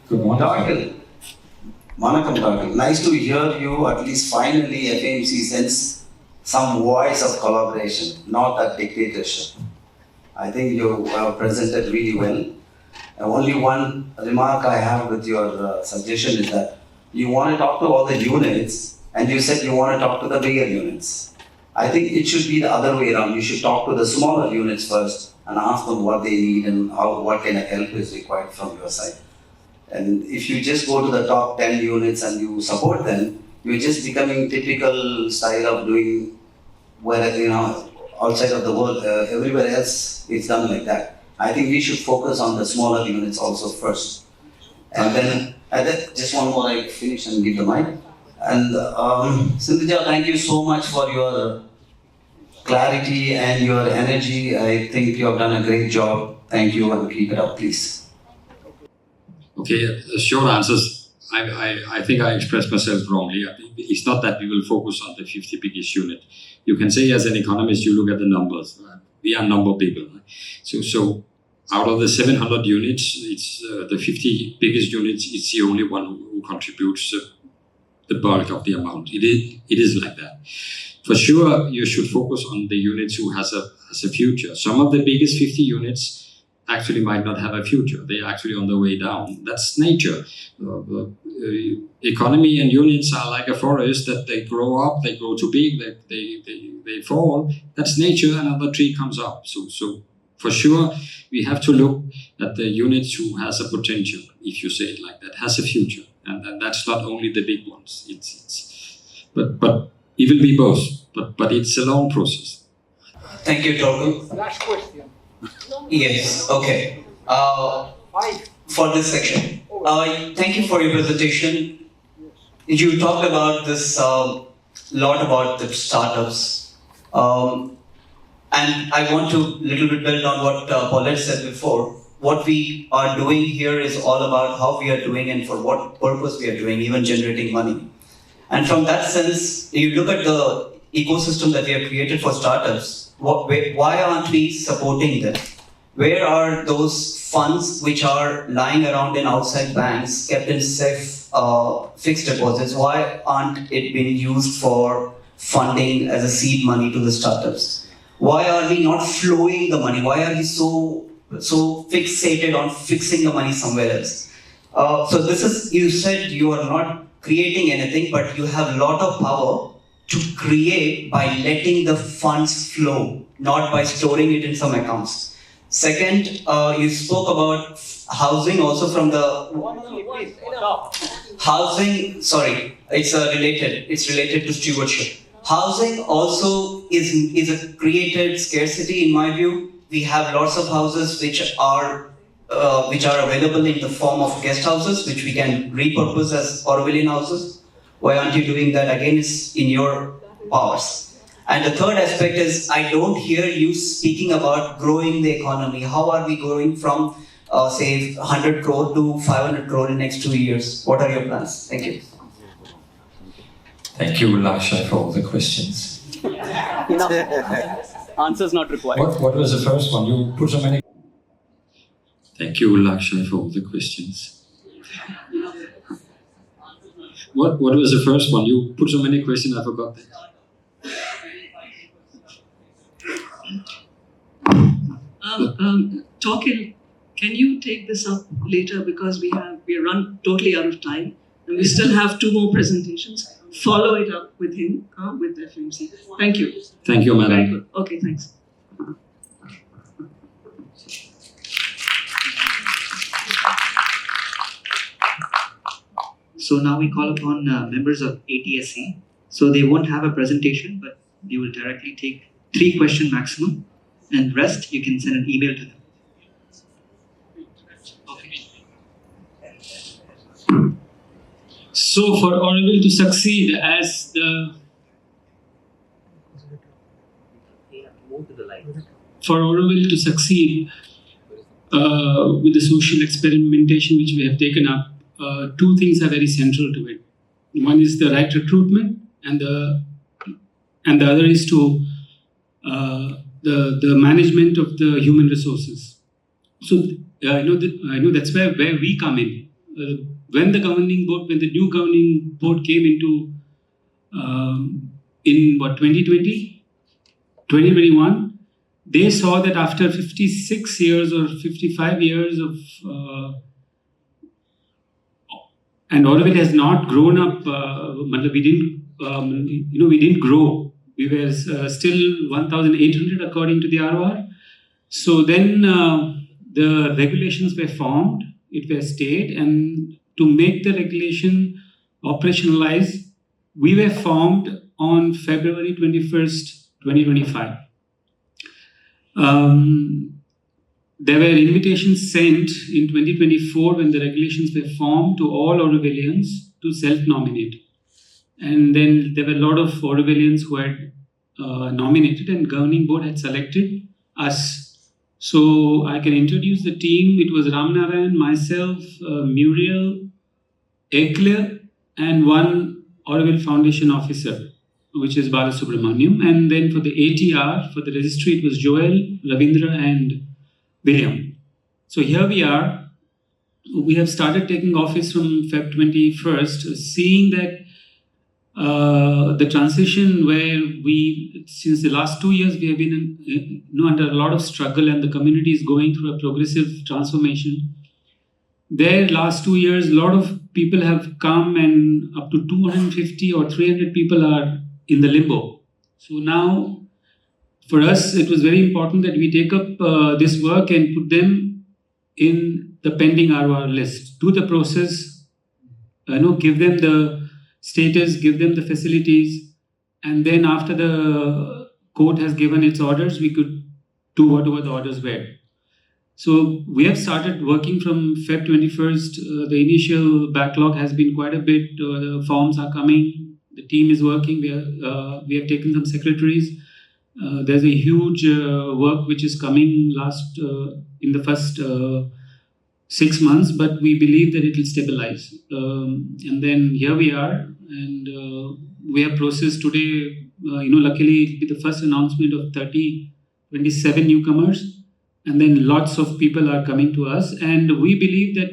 Good morning. Doctor, Vanakkam Doctor. Nice to hear you. At least finally FAMC sends some voice of collaboration, not a dictatorship. I think you have presented really well. Only one remark I have with your suggestion is that you want to talk to all the units, and you said you want to talk to the bigger units. I think it should be the other way around. You should talk to the smaller units first and ask them what they need and what kind of help is required from your side. And if you just go to the top 10 units and you support them, you're just becoming typical style of doing where, outside of the world, everywhere else it's done like that. I think we should focus on the smaller units also first. And then just one more, I finish and give the mic. And Sindhuja, thank you so much for your clarity and your energy. I think you have done a great job. Thank you, and keep it up, please. Okay, short answers. I think I expressed myself wrongly. It's not that we will focus on the 50 biggest unit. You can say as an economist, you look at the numbers. We are number people. So out of the 700 units, it's the 50 biggest units. It's the only one who contributes the bulk of the amount. It is like that. For sure, you should focus on the units who has a future. Some of the biggest 50 units actually might not have a future. They are actually on the way down. That's nature. Economy and units are like a forest that they grow up, they grow too big, they fall. That's nature. Another tree comes up. So for sure, we have to look at the units who has a potential, if you say it like that, has a future. And that's not only the big ones. But it will be both. But it's a long process. Thank you, Torgul. Last question. Yes, okay. For this section. Thank you for your presentation. You talked about this lot about the startups. And I want to little bit build on what Paulette said before. What we are doing here is all about how we are doing and for what purpose we are doing, even generating money. And from that sense, you look at the ecosystem that we have created for startups, why aren't we supporting them? Where are those funds which are lying around in outside banks, kept in safe fixed deposits, why aren't it being used for funding as a seed money to the startups? Why are we not flowing the money? Why are we so fixated on fixing the money somewhere else? So this is, you said you are not creating anything, but you have a lot of power to create by letting the funds flow, not by storing it in some accounts. Second, you spoke about housing also from the housing. Sorry, it's related to stewardship. Housing also is a created scarcity in my view. We have lots of houses which are available in the form of guest houses, which we can repurpose as Aurovillian houses. Why aren't you doing that? Again, it's in your powers. And the third aspect is, I don't hear you speaking about growing the economy. How are we growing from, say, 100 crore to 500 crore in the next 2 years? What are your plans? Thank you. Thank you, Lakshay, for all the questions. Answers not required. What was the first one? You put so many. Thank you, Lakshay, for all the questions. What was the first one? You put so many questions, I forgot that. Torquil, can you take this up later, because we run totally out of time and we still have 2 more presentations. Follow it up with him, with FMC. Thank you. Thank you, Very madam. good. Okay, thanks. So now we call upon members of ATSC. So they won't have a presentation, but they will directly take 3 questions maximum, and rest you can send an email to them. So for Auroville to succeed as the with the social experimentation which we have taken up, 2 things are very central to it. One is the right recruitment, and the other is to the management of the human resources. So I know that's where we come in. When the new governing board came into in 2021, they saw that after 56 years or 55 years of and Auroville has not grown up. We didn't grow. We were still 1,800 according to the ROR. So then the regulations were formed. It was stayed, and to make the regulation operationalize, we were formed on February 21st, 2025. There were invitations sent in 2024 when the regulations were formed to all Aurovillians to self-nominate. And then there were a lot of Aurovillians who had nominated, and governing board had selected us. So I can introduce the team. It was Ramanarayan, myself, Muriel, Ekle, and one Auroville Foundation officer, which is Balasubramaniam. And then for the ATR, for the registry, it was Joel, Ravindra, and William. So here we are. We have started taking office from Feb 21st, seeing that the transition where since the last 2 years, we have been under a lot of struggle, and the community is going through a progressive transformation. There, last 2 years, a lot of people have come, and up to 250 or 300 people are in the limbo. So now, for us, it was very important that we take up this work and put them in the pending ROR list. Do the process, give them the status, give them the facilities, and then after the court has given its orders, we could do whatever the orders were. So we have started working from Feb 21st. The initial backlog has been quite a bit. The forms are coming. The team is working. We have taken some secretaries. There's a huge work which is coming in the first 6 months, but we believe that it will stabilize. And then here we are, and we have processed today. Luckily, it'll be the first announcement of 27 newcomers, and then lots of people are coming to us, and we believe that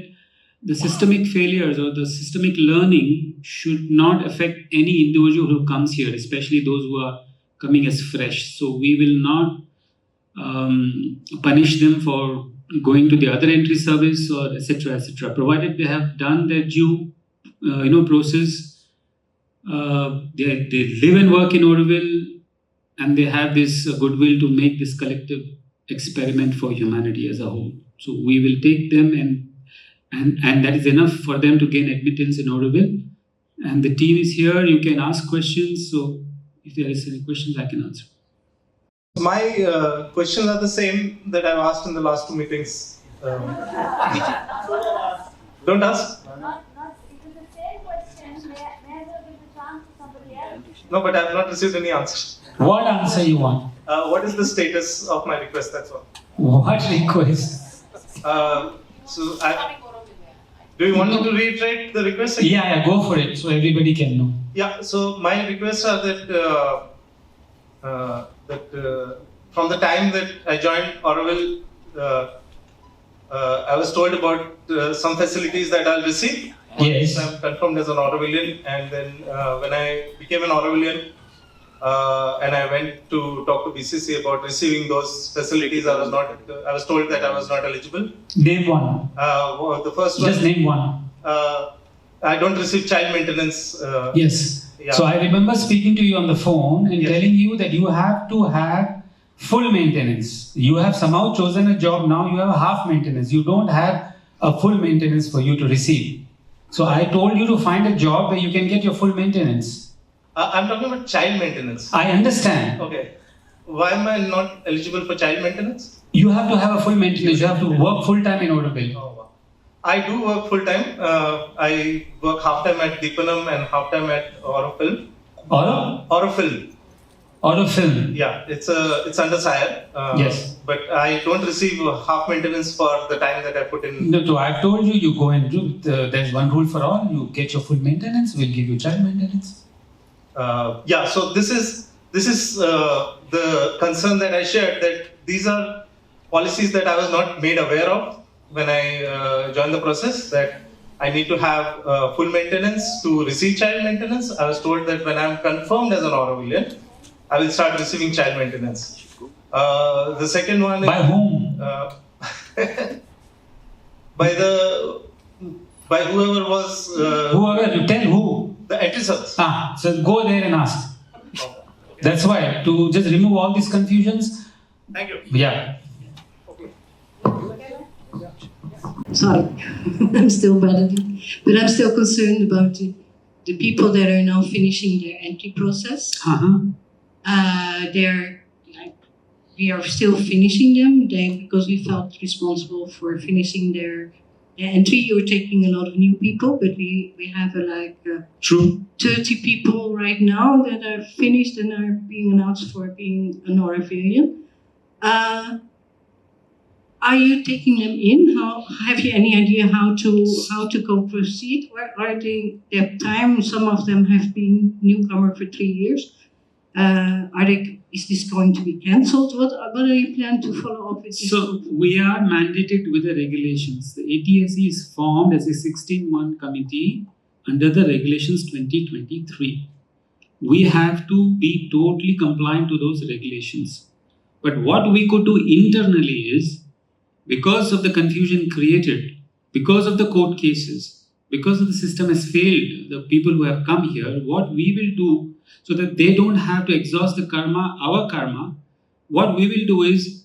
the systemic failures or the systemic learning should not affect any individual who comes here, especially those who are coming as fresh. So we will not punish them for going to the other entry service or etc. etc. Provided they have done their due process, they live and work in Auroville, and they have this goodwill to make this collective experiment for humanity as a whole. So we will take them, and that is enough for them to gain admittance in Auroville. And the team is here. You can ask questions. So if there is any questions, I can answer. My questions are the same that I've asked in the last two meetings. Don't ask. No, but I've not received any answer. What answer you want? What is the status of my request? That's all. What request? Do you want me to reiterate the request again? Yeah, go for it, so everybody can know. Yeah. So my requests are that from the time that I joined Auroville, I was told about some facilities that I'll receive. Yes. I'm confirmed as an Aurovillian, and then when I became an Aurovillian and I went to talk to BCC about receiving those facilities, I was told that I was not eligible. Name one. The first one. Just name one. I don't receive child maintenance. Yes. Yeah. So I remember speaking to you on the phone and telling you that you have to have full maintenance. You have somehow chosen a job, now you have a half maintenance. You don't have a full maintenance for you to receive. So I told you to find a job where you can get your full maintenance. I'm talking about child maintenance. I understand. Okay. Why am I not eligible for child maintenance? You have to have a full maintenance. You have to work full time in Auroville. Oh, wow. I do work full time. I work half time at Deepanam and half time at Auroville. Auroville. Auroville. Yeah, it's under Sire. Yes. But I don't receive half maintenance for the time that I put in. No, so I've told you, you go and do. There's one rule for all. You get your full maintenance. We'll give you child maintenance. Yeah. So this is the concern that I shared, that these are policies that I was not made aware of when I joined the process, that I need to have full maintenance to receive child maintenance. I was told that when I'm confirmed as an Aurovillian, I will start receiving child maintenance. The second one is... By whom? By whoever was... whoever, you tell who? The entry service. So go there and ask. That's why, to just remove all these confusions. Thank you. Yeah. Sorry, I'm still battling, but I'm still concerned about the people that are now finishing their entry process. We are still finishing them because we felt responsible for finishing their entry. You're taking a lot of new people, but we have True. 30 people right now that are finished and are being announced for being an Aurovillian. Are you taking them in? Have you any idea how to go proceed? Or are they at time? Some of them have been newcomer for 3 years. Is this going to be cancelled? What are you planning to follow up with this? So we are mandated with the regulations. The ATSE is formed as a 16-month committee under the regulations 2023. We have to be totally compliant to those regulations. But what we could do internally is, because of the confusion created, because of the court cases, because of the system has failed, the people who have come here, what we will do so that they don't have to exhaust the karma, our karma, what we will do is,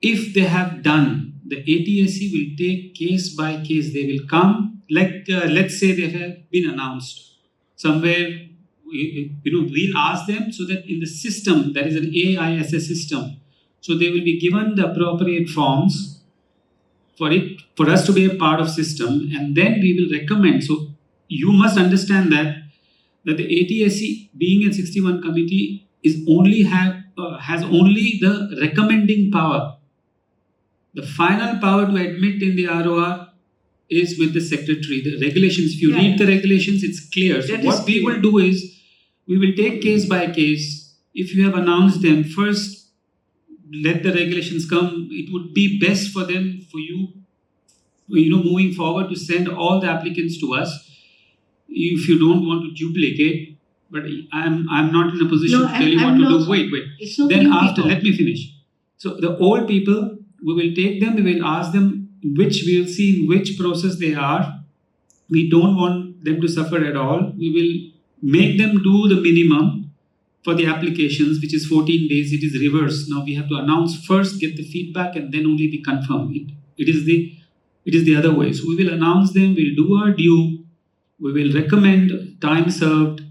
if they have done, the ATSC will take case by case. They will come, let's say they have been announced somewhere, we'll ask them so that in the system, there is an AISS system. So they will be given the appropriate forms for us to be a part of system, and then we will recommend. So you must understand that the ATSC, being a 61 committee, has only the recommending power. The final power to admit in the ROR is with the secretary. The regulations, if you read the regulations, it's clear. So what we will do is, we will take case by case. If you have announced them, first let the regulations come. It would be best for you moving forward to send all the applicants to us. If you don't want to duplicate, but I'm not in a position to tell you what to do. Wait. It's not Then new after, people. let me finish. So the old people, we will take them, we will ask them we will see in which process they are. We don't want them to suffer at all. We will make them do the minimum for the applications, which is 14 days. It is reverse. Now we have to announce first, get the feedback, and then only we confirm it. It is the other way. So we will announce them, we'll do our due, we will recommend time served.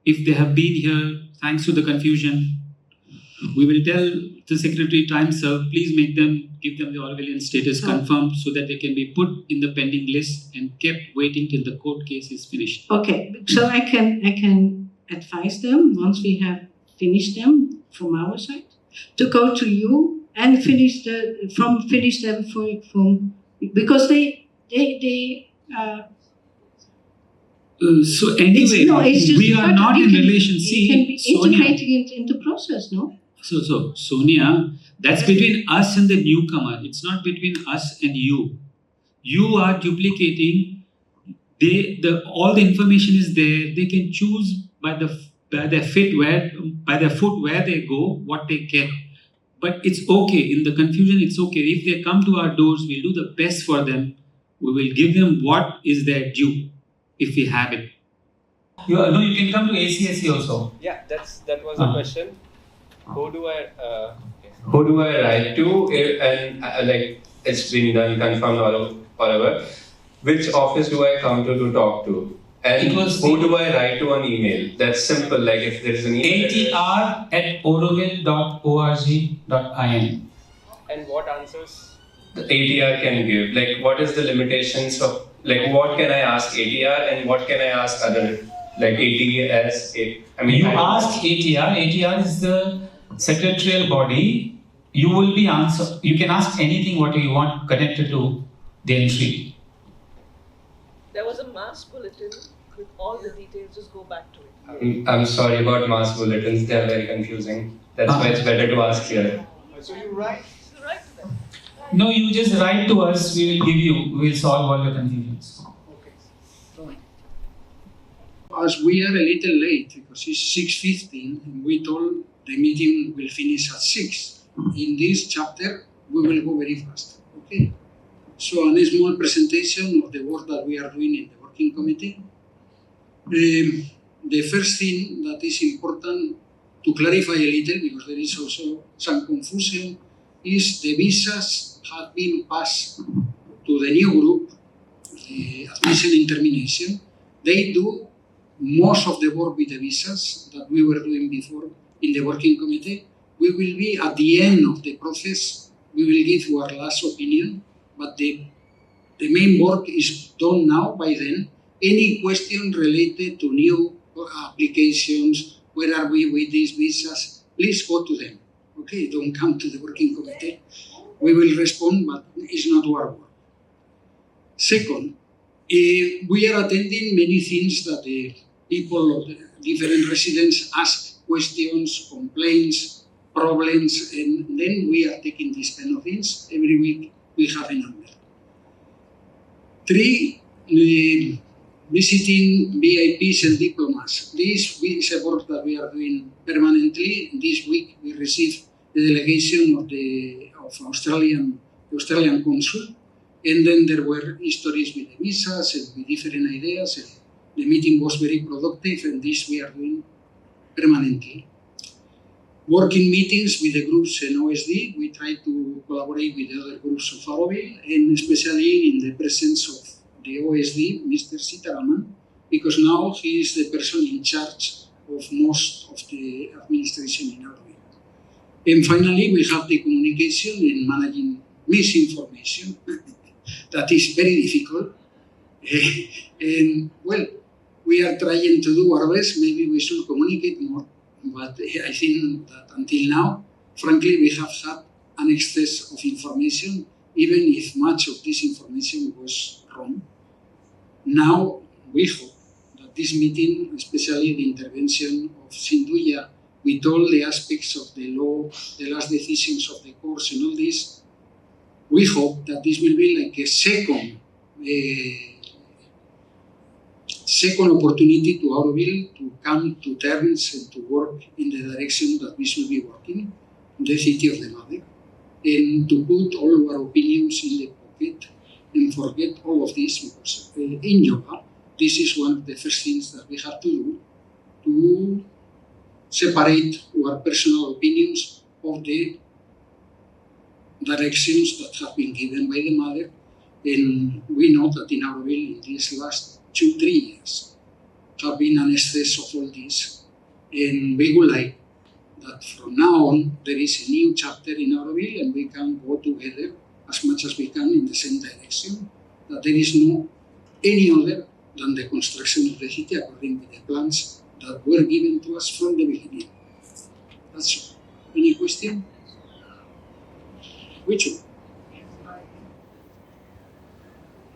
If they have been here, thanks to the confusion, we will tell the secretary time served, please give them the Aurovillian status confirmed so that they can be put in the pending list and kept waiting till the court case is finished. Okay, so I can advise them once we have finished them from our side to go to you and finish them from because they so anyway, we are not in relation. You can be Sonia, integrating it into process, no? So Sonia, that's between us and the newcomer. It's not between us and you. You are duplicating. All the information is there. They can choose by their foot where they go, what they get. But it's okay. In the confusion, it's okay. If they come to our doors, we'll do the best for them. We will give them what is their due, if we have it. You can come to ACSC also. Yeah, that was a question. Who do I write to? And like it's been done, confirmed, or whatever. Which office do I come to talk to? And who do I write to on email? That's simple. Like if there is an email. atr@auroville.org.in. And what answers the ATR can give? Like what is the limitations of like what can I ask ATR and what can I ask other like ATS? Ask ATR. ATR is the secretarial body. You will be answered. You can ask anything what you want connected to the entry. There was a mass bulletin with all the details. Just go back to it. I'm sorry about mass bulletins. They are very confusing. That's why it's better to ask here. So you write? So write to them. No, you just write to us. We will give you. We will solve all your confusions. As we are a little late because it's 6:15 and we told the meeting will finish at 6. In this chapter, we will go very fast. Okay. So a small presentation of the work that we are doing in the working committee. The first thing that is important to clarify a little, because there is also some confusion, is the visas have been passed to the new group, the admission and termination. They do most of the work with the visas that we were doing before in the working committee. We will be at the end of the process, we will give our last opinion, but the main work is done now by then. Any question related to new applications, where are we with these visas, please go to them. Okay, don't come to the working committee. We will respond, but it's not our work. Second, we are attending many things that the people of the different residents ask questions, complaints, problems, and then we are taking these kind of things. Every week we have a number. 3, visiting VIPs and diplomas. This is a work that we are doing permanently. This week we received the delegation of the Australian consul, and then there were histories with the visas and with different ideas. And the meeting was very productive, and this we are doing permanently. Working meetings with the groups in OSD, we try to collaborate with the other groups of Auroville, and especially in the presence of the OSD, Mr. Sitaraman, because now he is the person in charge of most of the administration in Auroville. And finally, we have the communication in managing misinformation. That is very difficult. And well, we are trying to do our best. Maybe we should communicate more. But I think that until now, frankly, we have had an excess of information, even if much of this information was wrong. Now, we hope that this meeting, especially the intervention of Sinduya, with all the aspects of the law, the last decisions of the courts and all this, we hope that this will be like a second opportunity to Auroville to come to terms and to work in the direction that we should be working, the city of the mother, and to put all our opinions in the pocket and forget all of this, because in yoga, this is one of the first things that we have to do, to separate our personal opinions of the directions that have been given by the mother. And we know that in Auroville, in these last 2-3 years, have been an excess of all this. And we would like that from now on, there is a new chapter in Auroville and we can go together as much as we can in the same direction, that there is no any other than the construction of the city according to the plans that were given to us from the beginning. That's all. Any question? Which one?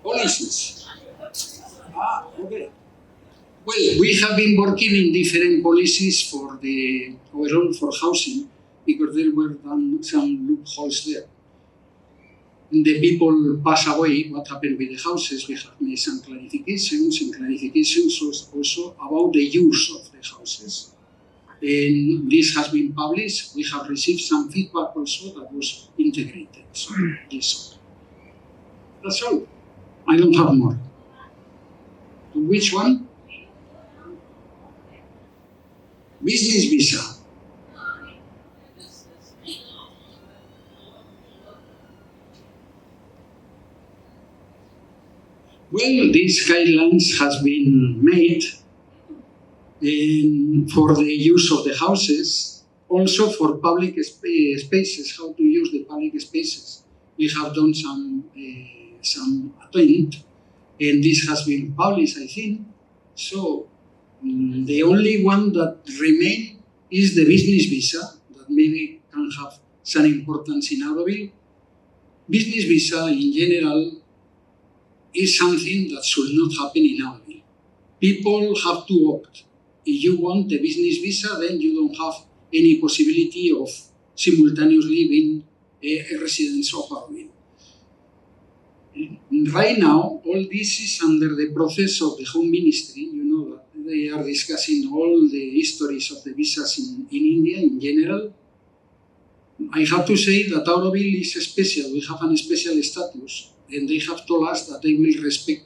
Policies. Okay. Well, we have been working in different policies for the overall for housing because there were some loopholes there. And the people pass away. What happened with the houses? We have made some clarifications and clarifications also about the use of the houses. And this has been published. We have received some feedback also that was integrated. So that's all. I don't have more. Which one? Business visa. Well, these guidelines has been made for the use of the houses, also for public spaces, how to use the public spaces. We have done some attempt, and this has been published, I think. So the only one that remains is the business visa, that maybe can have some importance in Auroville. Business visa in general is something that should not happen in Auroville. People have to opt. If you want a business visa, then you don't have any possibility of simultaneously being a resident of Auroville. Right now, all this is under the process of the Home Ministry. You know that they are discussing all the histories of the visas in India in general. I have to say that Auroville is special. We have a special status, and they have told us that they will respect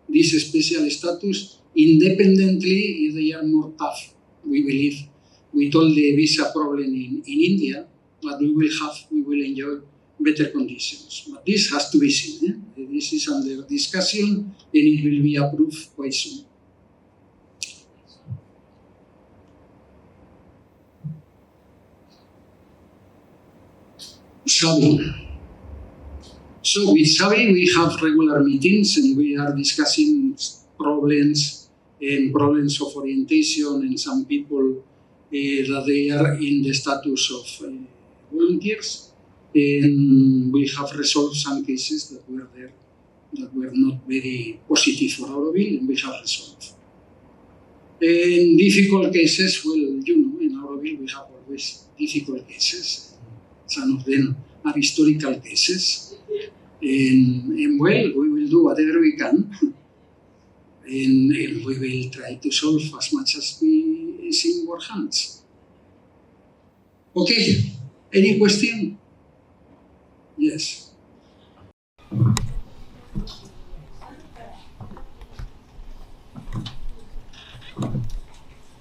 this special status independently if they are more tough, we believe, with all the visa problem in India, but we will enjoy better conditions. But this has to be seen. This is under discussion and it will be approved quite soon. Sabi. So with Sabi we have regular meetings and we are discussing problems of orientation and some people that they are in the status of volunteers. And we have resolved some cases that were there that were not very positive for Auroville, and we have resolved. And difficult cases, well, you know, in Auroville we have always difficult cases. Some of them are historical cases. And well, we will do whatever we can. And we will try to solve as much as is in our hands. Okay, any question? Yes.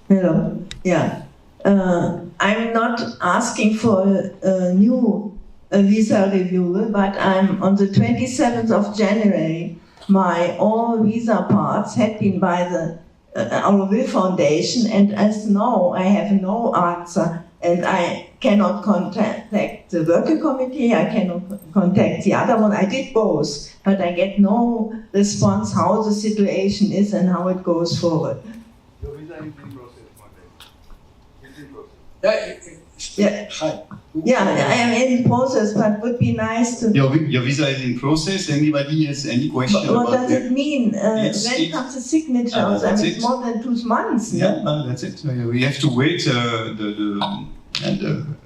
Hello. Yeah. I'm not asking for a new visa review, but I'm on the 27th of January. My all visa parts had been by the Auroville Foundation, and as now I have no answer, and I cannot contact the worker committee, I cannot contact the other one. I did both, but I get no response how the situation is and how it goes forward. Your visa is in process, it's in process. Yeah. Hi. Yeah, I am in process, but would be nice to... Your visa is in process. Anybody has any question What about does it mean? When it comes the signature? I that's mean, it's more than 2 months. Yeah, no, that's it. We have to wait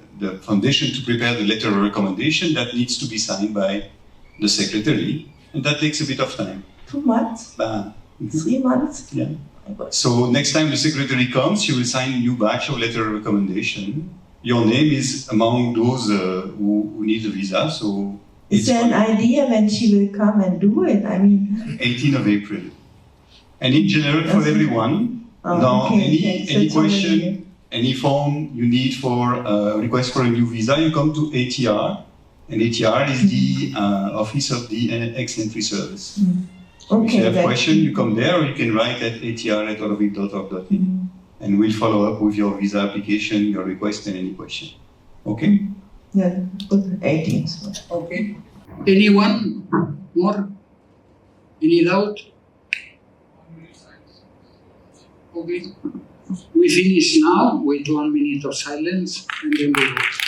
the foundation to prepare the letter of recommendation that needs to be signed by the secretary, and that takes a bit of time. 2 months? 3 months? Yeah. So next time the secretary comes, she will sign a new batch of letter of recommendation. Your name is among those who need a visa. So is there an idea when she will come and do it? I mean, 18th of April. And in general for everyone. Now, any question, any form you need for request for a new visa, you come to ATR. And ATR is the Office of the Ex-Entry Service. If you have a question, you come there, or you can write at atr@auroville.org.in. And we'll follow up with your visa application, your request, and any question. Okay? Yeah, good. 18th. Okay. Anyone more? Any doubt? Okay. We finish now with 1 minute of silence and then we vote.